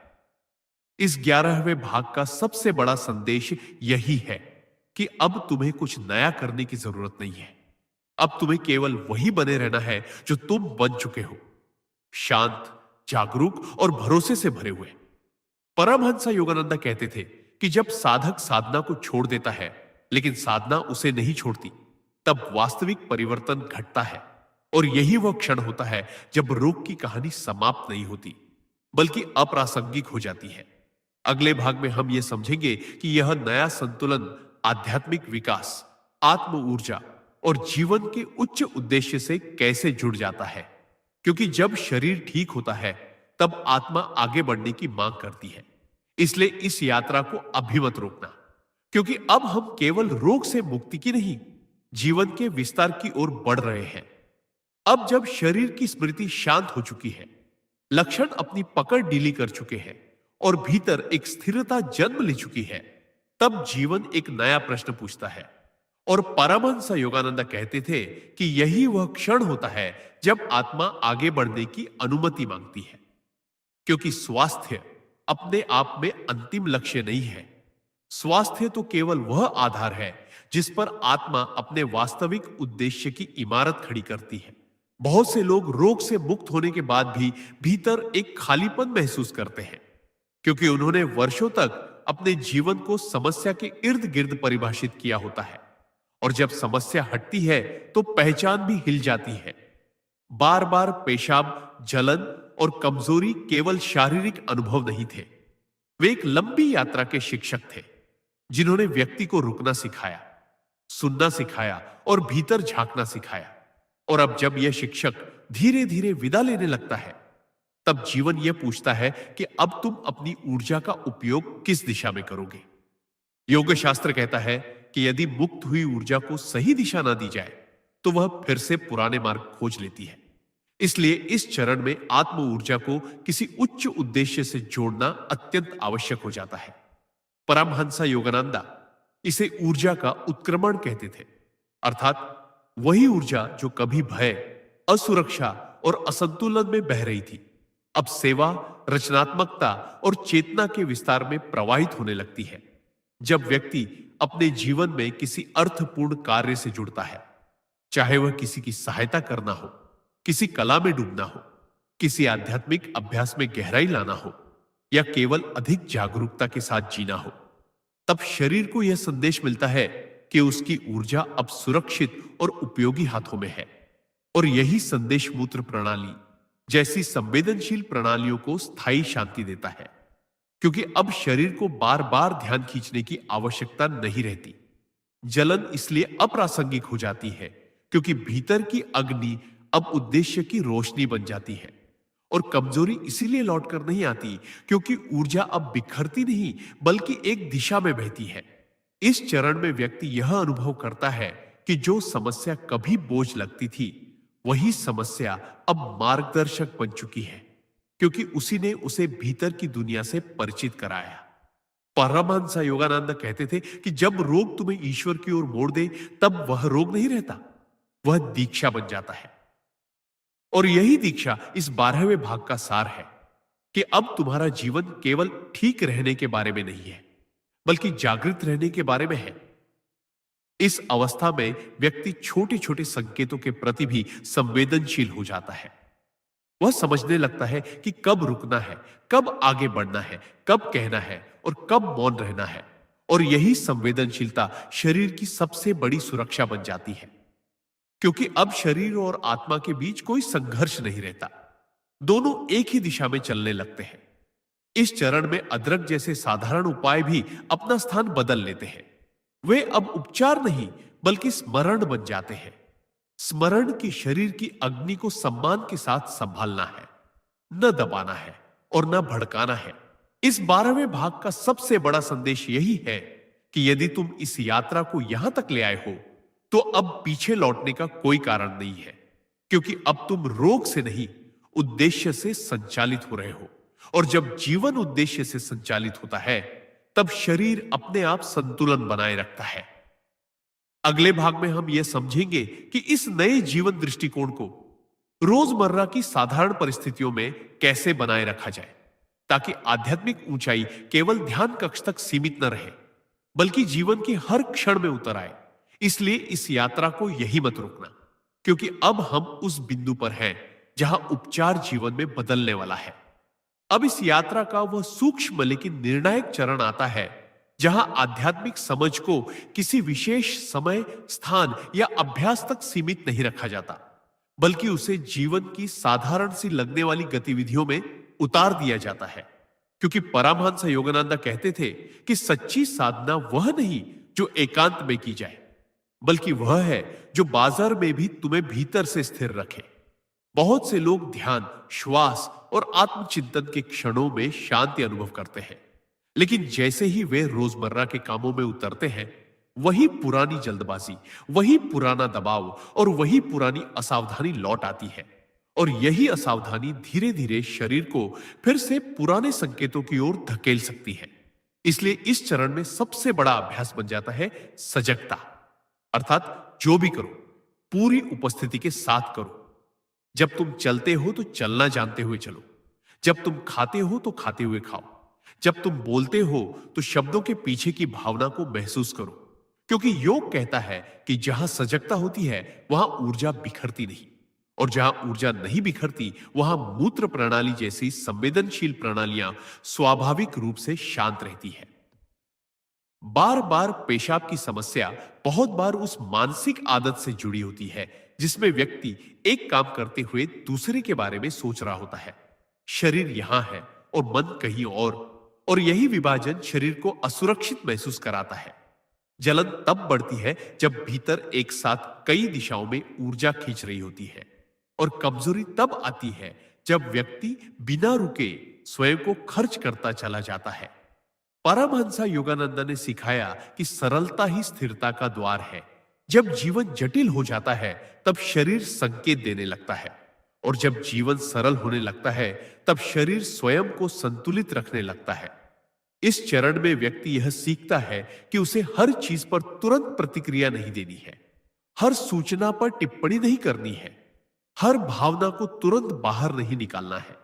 इस 11वें भाग का सबसे बड़ा संदेश यही है कि अब तुम्हें कुछ नया करने की जरूरत नहीं है। अब तुम्हें केवल वही बने रहना है जो तुम बन चुके हो, शांत, जागरूक और भरोसे से भरे हुए। परमहंस योगानंद कहते थे कि जब साधक साधना को छोड़ देता है लेकिन साधना उसे नहीं छोड़ती, तब वास्तविक परिवर्तन घटता है। और यही वह क्षण होता है जब रोग की कहानी समाप्त नहीं होती, बल्कि अप्रासंगिक हो जाती है। अगले भाग में हम यह समझेंगे कि यह नया संतुलन आध्यात्मिक विकास, आत्म ऊर्जा और जीवन के उच्च उद्देश्य से कैसे जुड़ जाता है। क्योंकि जब शरीर ठीक होता है तब आत्मा आगे बढ़ने की मांग करती है। इसलिए इस यात्रा को अभी मत रोकना, क्योंकि अब हम केवल रोग से मुक्ति की नहीं, जीवन के विस्तार की ओर बढ़ रहे हैं। अब जब शरीर की स्मृति शांत हो चुकी है, लक्षण अपनी पकड़ ढीली कर चुके हैं और भीतर एक स्थिरता जन्म ले चुकी है, तब जीवन एक नया प्रश्न पूछता है। और परमहंस योगानंद कहते थे कि यही वह क्षण होता है जब आत्मा आगे बढ़ने की अनुमति मांगती है। क्योंकि स्वास्थ्य अपने आप में अंतिम लक्ष्य नहीं है। स्वास्थ्य तो केवल वह आधार है जिस पर आत्मा अपने वास्तविक उद्देश्य की इमारत खड़ी करती है। बहुत से लोग रोग से मुक्त होने के बाद भी भीतर एक खालीपन महसूस करते हैं, क्योंकि उन्होंने वर्षों तक अपने जीवन को समस्या के इर्द गिर्द परिभाषित किया होता है। और जब समस्या हटती है तो पहचान भी हिल जाती है। बार बार पेशाब, जलन और कमजोरी केवल शारीरिक अनुभव नहीं थे, वे एक लंबी यात्रा के शिक्षक थे, जिन्होंने व्यक्ति को रुकना सिखाया, सुनना सिखाया और भीतर झांकना सिखाया। और अब जब यह शिक्षक धीरे धीरे विदा लेने लगता है, तब जीवन यह पूछता है कि अब तुम अपनी ऊर्जा का उपयोग किस दिशा में करोगे। योग शास्त्र कहता है कि यदि मुक्त हुई ऊर्जा को सही दिशा ना दी जाए तो वह फिर से पुराने मार्ग खोज लेती है। इसलिए इस चरण में आत्म ऊर्जा को किसी उच्च उद्देश्य से जोड़ना अत्यंत आवश्यक हो जाता है। परमहंस योगानंदा इसे ऊर्जा का उत्क्रमण कहते थे, अर्थात वही ऊर्जा जो कभी भय, असुरक्षा और असंतुलन में बह रही थी, अब सेवा, रचनात्मकता और चेतना के विस्तार में प्रवाहित होने लगती है। जब व्यक्ति अपने जीवन में किसी अर्थपूर्ण कार्य से जुड़ता है, चाहे वह किसी की सहायता करना हो, किसी कला में डूबना हो, किसी आध्यात्मिक अभ्यास में गहराई लाना हो, या केवल अधिक जागरूकता के साथ जीना हो, तब शरीर को यह संदेश मिलता है कि उसकी ऊर्जा अब सुरक्षित और उपयोगी हाथों में है। और यही संदेश मूत्र प्रणाली जैसी संवेदनशील प्रणालियों को स्थायी शांति देता है, क्योंकि अब शरीर को बार बार ध्यान खींचने की आवश्यकता नहीं रहती। जलन इसलिए अप्रासंगिक हो जाती है क्योंकि भीतर की अग्नि अब उद्देश्य की रोशनी बन जाती है। और कमजोरी इसीलिए लौटकर नहीं आती क्योंकि ऊर्जा अब बिखरती नहीं बल्कि एक दिशा में बहती है। इस चरण में व्यक्ति यह अनुभव करता है कि जो समस्या कभी बोझ लगती थी, वही समस्या अब मार्गदर्शक बन चुकी है, क्योंकि उसी ने उसे भीतर की दुनिया से परिचित कराया। परमहंस योगानंद कहते थे कि जब रोग तुम्हें ईश्वर की ओर मोड़ दे, तब वह रोग नहीं रहता, वह दीक्षा बन जाता है। और यही दीक्षा इस 12वें भाग का सार है कि अब तुम्हारा जीवन केवल ठीक रहने के बारे में नहीं है, बल्कि जागृत रहने के बारे में है। इस अवस्था में व्यक्ति छोटे छोटे संकेतों के प्रति भी संवेदनशील हो जाता है। वह समझने लगता है कि कब रुकना है, कब आगे बढ़ना है, कब कहना है और कब मौन रहना है। और यही संवेदनशीलता शरीर की सबसे बड़ी सुरक्षा बन जाती है, क्योंकि अब शरीर और आत्मा के बीच कोई संघर्ष नहीं रहता, दोनों एक ही दिशा में चलने लगते हैं। इस चरण में अदरक जैसे साधारण उपाय भी अपना स्थान बदल लेते हैं। वे अब उपचार नहीं बल्कि स्मरण बन जाते हैं। स्मरण की शरीर की अग्नि को सम्मान के साथ संभालना है, न दबाना है और न भड़काना है। इस 12वें भाग का सबसे बड़ा संदेश यही है कि यदि तुम इस यात्रा को यहां तक ले आए हो, तो अब पीछे लौटने का कोई कारण नहीं है, क्योंकि अब तुम रोग से नहीं, उद्देश्य से संचालित हो रहे हो। और जब जीवन उद्देश्य से संचालित होता है, तब शरीर अपने आप संतुलन बनाए रखता है। अगले भाग में हम यह समझेंगे कि इस नए जीवन दृष्टिकोण को रोजमर्रा की साधारण परिस्थितियों में कैसे बनाए रखा जाए, ताकि आध्यात्मिक ऊंचाई केवल ध्यान कक्ष तक सीमित न रहे, बल्कि जीवन के हर क्षण में उतर आए। इसलिए इस यात्रा को यही मत रोकना, क्योंकि अब हम उस बिंदु पर हैं जहां उपचार जीवन में बदलने वाला है। अब इस यात्रा का वह सूक्ष्म लेकिन निर्णायक चरण आता है जहां आध्यात्मिक समझ को किसी विशेष समय, स्थान या अभ्यास तक सीमित नहीं रखा जाता, बल्कि उसे जीवन की साधारण सी लगने वाली गतिविधियों में उतार दिया जाता है। क्योंकि परमहंस योगानंद कहते थे कि सच्ची साधना वह नहीं जो एकांत में की जाए, बल्कि वह है जो बाजार में भी तुम्हें भीतर से स्थिर रखे। बहुत से लोग ध्यान, श्वास और आत्मचिंतन के क्षणों में शांति अनुभव करते हैं, लेकिन जैसे ही वे रोजमर्रा के कामों में उतरते हैं, वही पुरानी जल्दबाजी, वही पुराना दबाव और वही पुरानी असावधानी लौट आती है। और यही असावधानी धीरे धीरे शरीर को फिर से पुराने संकेतों की ओर धकेल सकती है। इसलिए इस चरण में सबसे बड़ा अभ्यास बन जाता है सजगता, अर्थात जो भी करो पूरी उपस्थिति के साथ करो। जब तुम चलते हो तो चलना जानते हुए चलो, जब तुम खाते हो तो खाते हुए खाओ। जब तुम बोलते हो तो शब्दों के पीछे की भावना को महसूस करो, क्योंकि योग कहता है कि जहां सजगता होती है वहां ऊर्जा बिखरती नहीं, और जहां ऊर्जा नहीं बिखरती वहां मूत्र प्रणाली जैसी संवेदनशील प्रणालियां स्वाभाविक रूप से शांत रहती है। बार बार पेशाब की समस्या बहुत बार उस मानसिक आदत से जुड़ी होती है जिसमें व्यक्ति एक काम करते हुए दूसरे के बारे में सोच रहा होता है। शरीर यहां है और मन कहीं और यही विभाजन शरीर को असुरक्षित महसूस कराता है। जलन तब बढ़ती है जब भीतर एक साथ कई दिशाओं में ऊर्जा खींच रही होती है, और कमजोरी तब आती है जब व्यक्ति बिना रुके स्वयं को खर्च करता चला जाता है। परमहंसा योगानंद ने सिखाया कि सरलता ही स्थिरता का द्वार है। जब जीवन जटिल हो जाता है तब शरीर संकेत देने लगता है, और जब जीवन सरल होने लगता है तब शरीर स्वयं को संतुलित रखने लगता है। इस चरण में व्यक्ति यह सीखता है कि उसे हर चीज पर तुरंत प्रतिक्रिया नहीं देनी है, हर सूचना पर टिप्पणी नहीं करनी है, हर भावना को तुरंत बाहर नहीं निकालना है,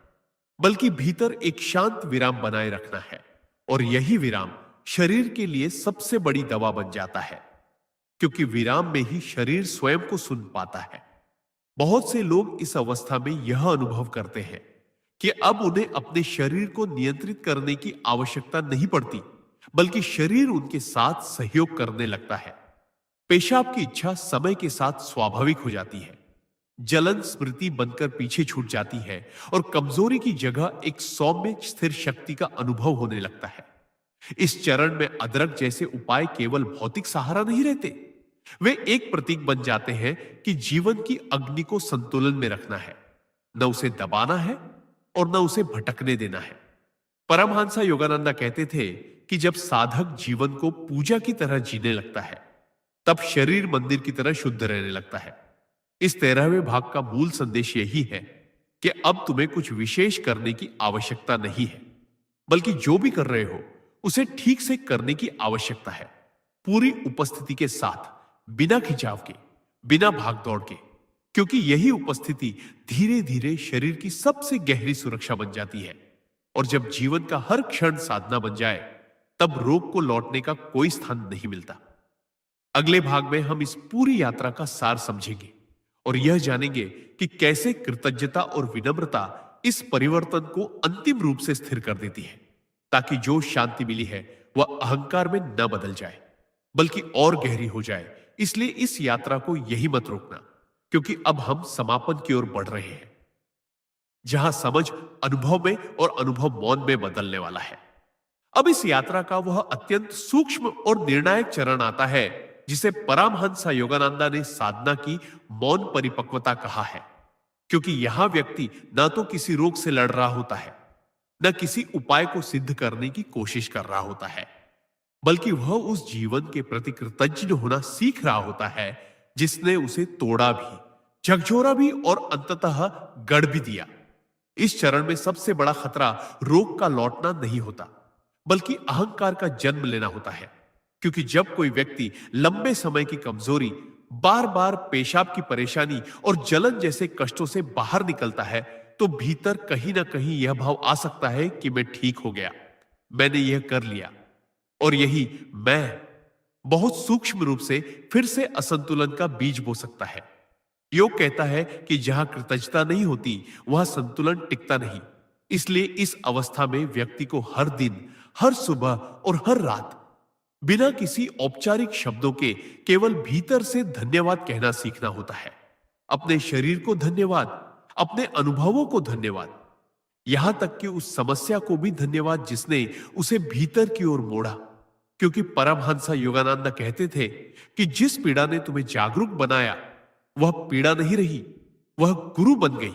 बल्कि भीतर एक शांत विराम बनाए रखना है। और यही विराम शरीर के लिए सबसे बड़ी दवा बन जाता है, क्योंकि विराम में ही शरीर स्वयं को सुन पाता है। बहुत से लोग इस अवस्था में यह अनुभव करते हैं कि अब उन्हें अपने शरीर को नियंत्रित करने की आवश्यकता नहीं पड़ती, बल्कि शरीर उनके साथ सहयोग करने लगता है। पेशाब की इच्छा समय के साथ स्वाभाविक हो जाती है, जलन स्मृति बनकर पीछे छूट जाती है, और कमजोरी की जगह एक सौम्य स्थिर शक्ति का अनुभव होने लगता है। इस चरण में अदरक जैसे उपाय केवल भौतिक सहारा नहीं रहते, वे एक प्रतीक बन जाते हैं कि जीवन की अग्नि को संतुलन में रखना है, न उसे दबाना है और न उसे भटकने देना है। परमहंसा योगानंदा कहते थे कि जब साधक जीवन को पूजा की तरह जीने लगता है तब शरीर मंदिर की तरह शुद्ध रहने लगता है। इस 13वें भाग का मूल संदेश यही है कि अब तुम्हें कुछ विशेष करने की आवश्यकता नहीं है, बल्कि जो भी कर रहे हो उसे ठीक से करने की आवश्यकता है, पूरी उपस्थिति के साथ, बिना खिंचाव के, बिना भागदौड़ के, क्योंकि यही उपस्थिति धीरे धीरे शरीर की सबसे गहरी सुरक्षा बन जाती है। और जब जीवन का हर क्षण साधना बन जाए तब रोग को लौटने का कोई स्थान नहीं मिलता। अगले भाग में हम इस पूरी यात्रा का सार समझेंगे और यह जानेंगे कि कैसे कृतज्ञता और विनम्रता इस परिवर्तन को अंतिम रूप से स्थिर कर देती है, ताकि जो शांति मिली है वह अहंकार में न बदल जाए बल्कि और गहरी हो जाए। इसलिए इस यात्रा को यही मत रोकना, क्योंकि अब हम समापन की ओर बढ़ रहे हैं, जहां समझ अनुभव में और अनुभव मौन में बदलने वाला है। अब इस यात्रा का वह अत्यंत सूक्ष्म और निर्णायक चरण आता है जिसे परमहंस योगानंदा ने साधना की मौन परिपक्वता कहा है, क्योंकि यहां व्यक्ति न तो किसी रोग से लड़ रहा होता है, न किसी उपाय को सिद्ध करने की कोशिश कर रहा होता है, बल्कि वह उस जीवन के प्रति कृतज्ञ होना सीख रहा होता है जिसने उसे तोड़ा भी, झकझोरा भी और अंततः गढ़ भी दिया। इस चरण में सबसे बड़ा खतरा रोग का लौटना नहीं होता, बल्कि अहंकार का जन्म लेना होता है। क्योंकि जब कोई व्यक्ति लंबे समय की कमजोरी, बार बार पेशाब की परेशानी और जलन जैसे कष्टों से बाहर निकलता है, तो भीतर कहीं ना कहीं यह भाव आ सकता है कि मैं ठीक हो गया, मैंने यह कर लिया। और यही मैं बहुत सूक्ष्म रूप से फिर से असंतुलन का बीज बो सकता है। योग कहता है कि जहां कृतज्ञता नहीं होती वहां संतुलन टिकता नहीं। इसलिए इस अवस्था में व्यक्ति को हर दिन, हर सुबह और हर रात बिना किसी औपचारिक शब्दों के केवल भीतर से धन्यवाद कहना सीखना होता है। अपने शरीर को धन्यवाद, अपने अनुभवों को धन्यवाद, यहां तक कि उस समस्या को भी धन्यवाद जिसने उसे भीतर की ओर मोड़ा। क्योंकि परमहंस योगानंद कहते थे कि जिस पीड़ा ने तुम्हें जागरूक बनाया वह पीड़ा नहीं रही, वह गुरु बन गई।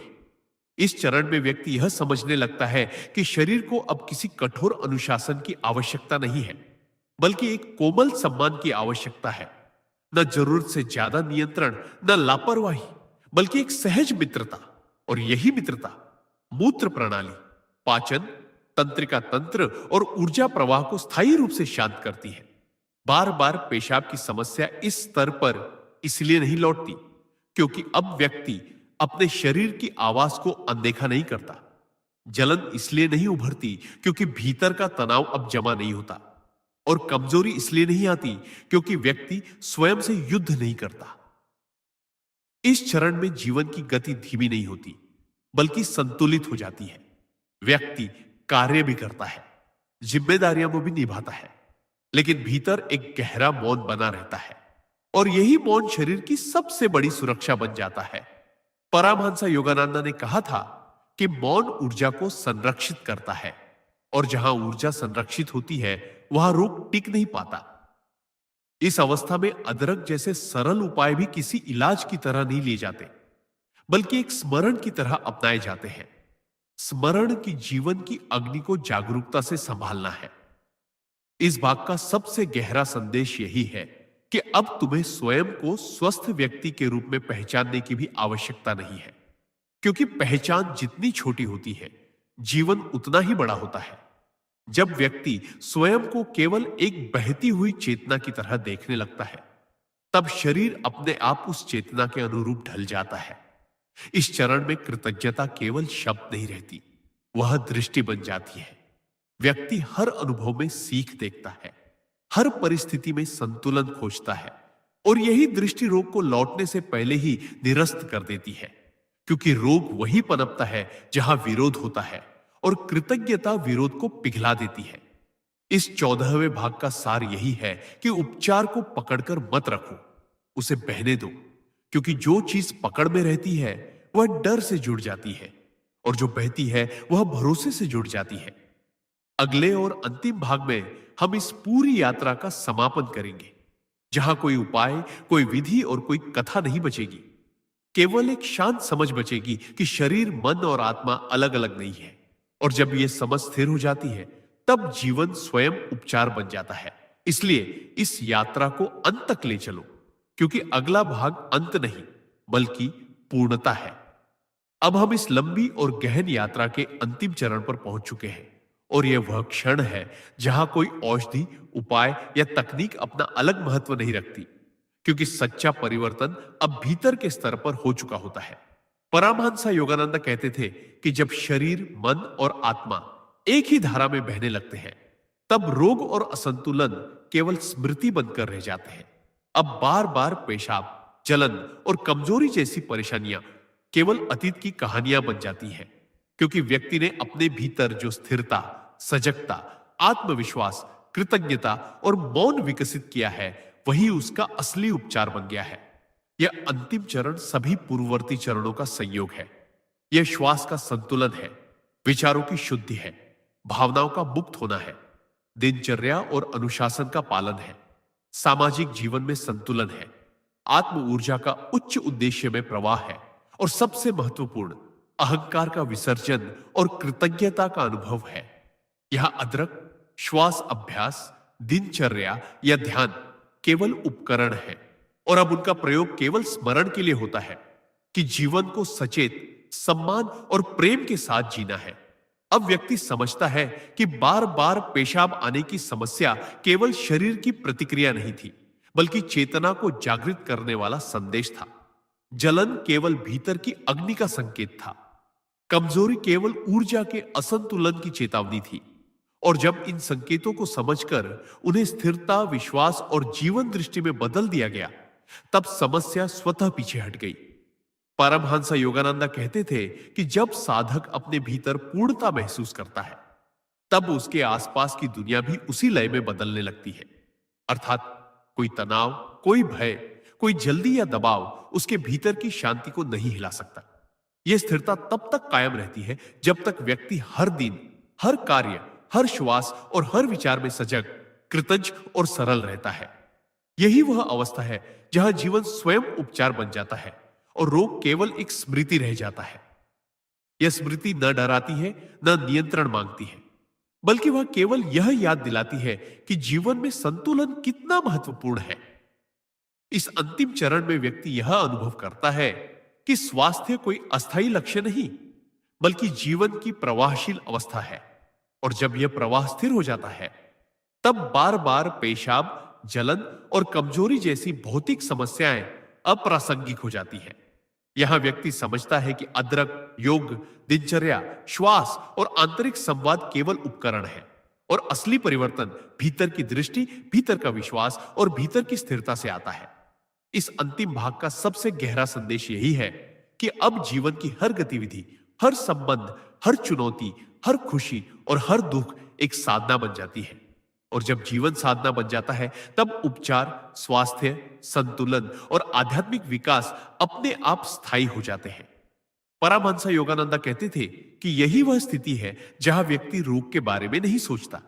इस चरण में व्यक्ति यह समझने लगता है कि शरीर को अब किसी कठोर अनुशासन की आवश्यकता नहीं है, बल्कि एक कोमल सम्मान की आवश्यकता है। न जरूरत से ज्यादा नियंत्रण, न लापरवाही, बल्कि एक सहज मित्रता। और यही मित्रता मूत्र प्रणाली, पाचन तंत्रिका तंत्र और ऊर्जा प्रवाह को स्थायी रूप से शांत करती है। बार बार पेशाब की समस्या इस स्तर पर इसलिए नहीं लौटती क्योंकि अब व्यक्ति अपने शरीर की आवाज को अनदेखा नहीं करता। जलन इसलिए नहीं उभरती क्योंकि भीतर का तनाव अब जमा नहीं होता, और कमजोरी इसलिए नहीं आती क्योंकि व्यक्ति स्वयं से युद्ध नहीं करता। इस चरण में जीवन की गति धीमी नहीं होती, बल्कि संतुलित हो जाती है। व्यक्ति कार्य भी करता है, जिम्मेदारियां वो भी निभाता है, लेकिन भीतर एक गहरा मौन बना रहता है, और यही मौन शरीर की सबसे बड़ी सुरक्षा बन जाता है। परमहंस योगानंद ने कहा था कि मौन ऊर्जा को संरक्षित करता है, और जहां ऊर्जा संरक्षित होती है वहां रोग टिक नहीं पाता। इस अवस्था में अदरक जैसे सरल उपाय भी किसी इलाज की तरह नहीं लिए जाते, बल्कि एक स्मरण की तरह अपनाए जाते हैं। स्मरण की जीवन की अग्नि को जागरूकता से संभालना है। इस भाग का सबसे गहरा संदेश यही है कि अब तुम्हें स्वयं को स्वस्थ व्यक्ति के रूप में पहचानने की भी आवश्यकता नहीं है, क्योंकि पहचान जितनी छोटी होती है, जीवन उतना ही बड़ा होता है। जब व्यक्ति स्वयं को केवल एक बहती हुई चेतना की तरह देखने लगता है, तब शरीर अपने आप उस चेतना के अनुरूप ढल जाता है। इस चरण में कृतज्ञता केवल शब्द नहीं रहती, वह दृष्टि बन जाती है। व्यक्ति हर अनुभव में सीख देखता है, हर परिस्थिति में संतुलन खोजता है, और यही दृष्टि रोग को लौटने से पहले ही निरस्त कर देती है, क्योंकि रोग वही पनपता है जहां विरोध होता है, और कृतज्ञता विरोध को पिघला देती है। इस 14वें भाग का सार यही है कि उपचार को पकड़कर मत रखो, उसे बहने दो, क्योंकि जो चीज पकड़ में रहती है वह डर से जुड़ जाती है, और जो बहती है वह भरोसे से जुड़ जाती है। अगले और अंतिम भाग में हम इस पूरी यात्रा का समापन करेंगे, जहां कोई उपाय, कोई विधि और कोई कथा नहीं बचेगी। केवल एक शांत समझ बचेगी कि शरीर, मन और आत्मा अलग अलग नहीं है, और जब यह समझ स्थिर हो जाती है, तब जीवन स्वयं उपचार बन जाता है। इसलिए इस यात्रा को अंत तक ले चलो, क्योंकि अगला भाग अंत नहीं बल्कि पूर्णता है। अब हम इस लंबी और गहन यात्रा के अंतिम चरण पर पहुंच चुके हैं, और यह वह क्षण है जहां कोई औषधि, उपाय या तकनीक अपना अलग महत्व नहीं रखती, क्योंकि सच्चा परिवर्तन अब भीतर के स्तर पर हो चुका होता है। परमहंस योगानंद कहते थे कि जब शरीर, मन और आत्मा एक ही धारा में बहने लगते हैं, तब रोग और असंतुलन केवल स्मृति बनकर रह जाते हैं। अब बार बार पेशाब, जलन और कमजोरी जैसी परेशानियां केवल अतीत की कहानियां बन जाती हैं, क्योंकि व्यक्ति ने अपने भीतर जो स्थिरता, सजगता, आत्मविश्वास, कृतज्ञता और मौन विकसित किया है, वही उसका असली उपचार बन गया है। यह अंतिम चरण सभी पूर्ववर्ती चरणों का संयोग है। यह श्वास का संतुलन है, विचारों की शुद्धि है, भावनाओं का मुक्त होना है, दिनचर्या और अनुशासन का पालन है, सामाजिक जीवन में संतुलन है, आत्म ऊर्जा का उच्च उद्देश्य में प्रवाह है, और सबसे महत्वपूर्ण, अहंकार का विसर्जन और कृतज्ञता का अनुभव है। यह अदरक, श्वास अभ्यास, दिनचर्या या ध्यान केवल उपकरण है, और अब उनका प्रयोग केवल स्मरण के लिए होता है कि जीवन को सचेत, सम्मान और प्रेम के साथ जीना है। अब व्यक्ति समझता है कि बार बार पेशाब आने की समस्या केवल शरीर की प्रतिक्रिया नहीं थी, बल्कि चेतना को जागृत करने वाला संदेश था। जलन केवल भीतर की अग्नि का संकेत था, कमजोरी केवल ऊर्जा के असंतुलन की चेतावनी थी, और जब इन संकेतों को समझकर उन्हें स्थिरता, विश्वास और जीवन दृष्टि में बदल दिया गया, तब समस्या स्वतः पीछे हट गई। परमहंस योगानंद कहते थे कि जब साधक अपने भीतर पूर्णता महसूस करता है, तब उसके आसपास की दुनिया भी उसी लय में बदलने लगती है। अर्थात कोई तनाव, कोई भय, कोई जल्दी या दबाव उसके भीतर की शांति को नहीं हिला सकता। यह स्थिरता तब तक कायम रहती है जब तक व्यक्ति हर दिन, हर कार्य, हर श्वास और हर विचार में सजग, कृतज्ञ और सरल रहता है। यही वह अवस्था है जहां जीवन स्वयं उपचार बन जाता है और रोग केवल एक स्मृति रह जाता है। यह स्मृति न डराती है, न नियंत्रण मांगती है, बल्कि वह केवल यह याद दिलाती है कि जीवन में संतुलन कितना महत्वपूर्ण है। इस अंतिम चरण में व्यक्ति यह अनुभव करता है कि स्वास्थ्य कोई अस्थायी लक्ष्य नहीं, बल्कि जीवन की प्रवाहशील अवस्था है, और जब यह प्रवाह स्थिर हो जाता है, तब बार बार पेशाब, जलन और कमजोरी जैसी भौतिक समस्याएं अप्रासंगिक हो जाती है। यहां व्यक्ति समझता है कि अदरक, योग, दिनचर्या, श्वास और आंतरिक संवाद केवल उपकरण है और असली परिवर्तन भीतर की दृष्टि, भीतर का विश्वास और भीतर की स्थिरता से आता है। इस अंतिम भाग का सबसे गहरा संदेश यही है कि अब जीवन की हर गतिविधि, हर संबंध, हर चुनौती, हर खुशी और हर दुख एक साधना बन जाती है। और जब जीवन साधना बन जाता है, तब उपचार, स्वास्थ्य, संतुलन और आध्यात्मिक विकास अपने आप स्थायी हो जाते हैं। परमहंस योगानंदा कहते थे कि यही वह स्थिति है जहां व्यक्ति रोग के बारे में नहीं सोचता,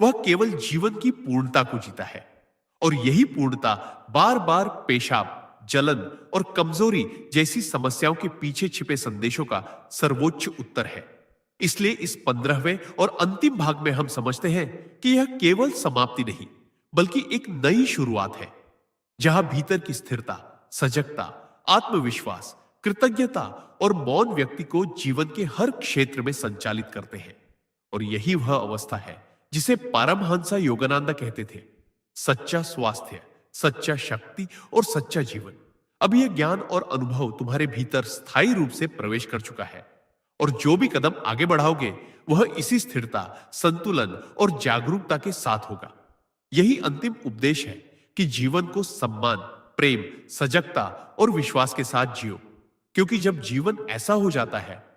वह केवल जीवन की पूर्णता को जीता है। और यही पूर्णता बार बार पेशाब, जलन और कमजोरी जैसी समस्याओं के पीछे छिपे संदेशों का सर्वोच्च उत्तर है। इसलिए इस 15वें और अंतिम भाग में हम समझते हैं कि यह केवल समाप्ति नहीं, बल्कि एक नई शुरुआत है, जहां भीतर की स्थिरता, सजगता, आत्मविश्वास, कृतज्ञता और मौन व्यक्ति को जीवन के हर क्षेत्र में संचालित करते हैं। और यही वह अवस्था है जिसे परमहंस योगानंद कहते थे, सच्चा स्वास्थ्य, सच्चा शक्ति और सच्चा जीवन। अब यह ज्ञान और अनुभव तुम्हारे भीतर स्थायी रूप से प्रवेश कर चुका है और जो भी कदम आगे बढ़ाओगे वह इसी स्थिरता, संतुलन और जागरूकता के साथ होगा। यही अंतिम उपदेश है कि जीवन को सम्मान, प्रेम, सजगता और विश्वास के साथ जियो, क्योंकि जब जीवन ऐसा हो जाता है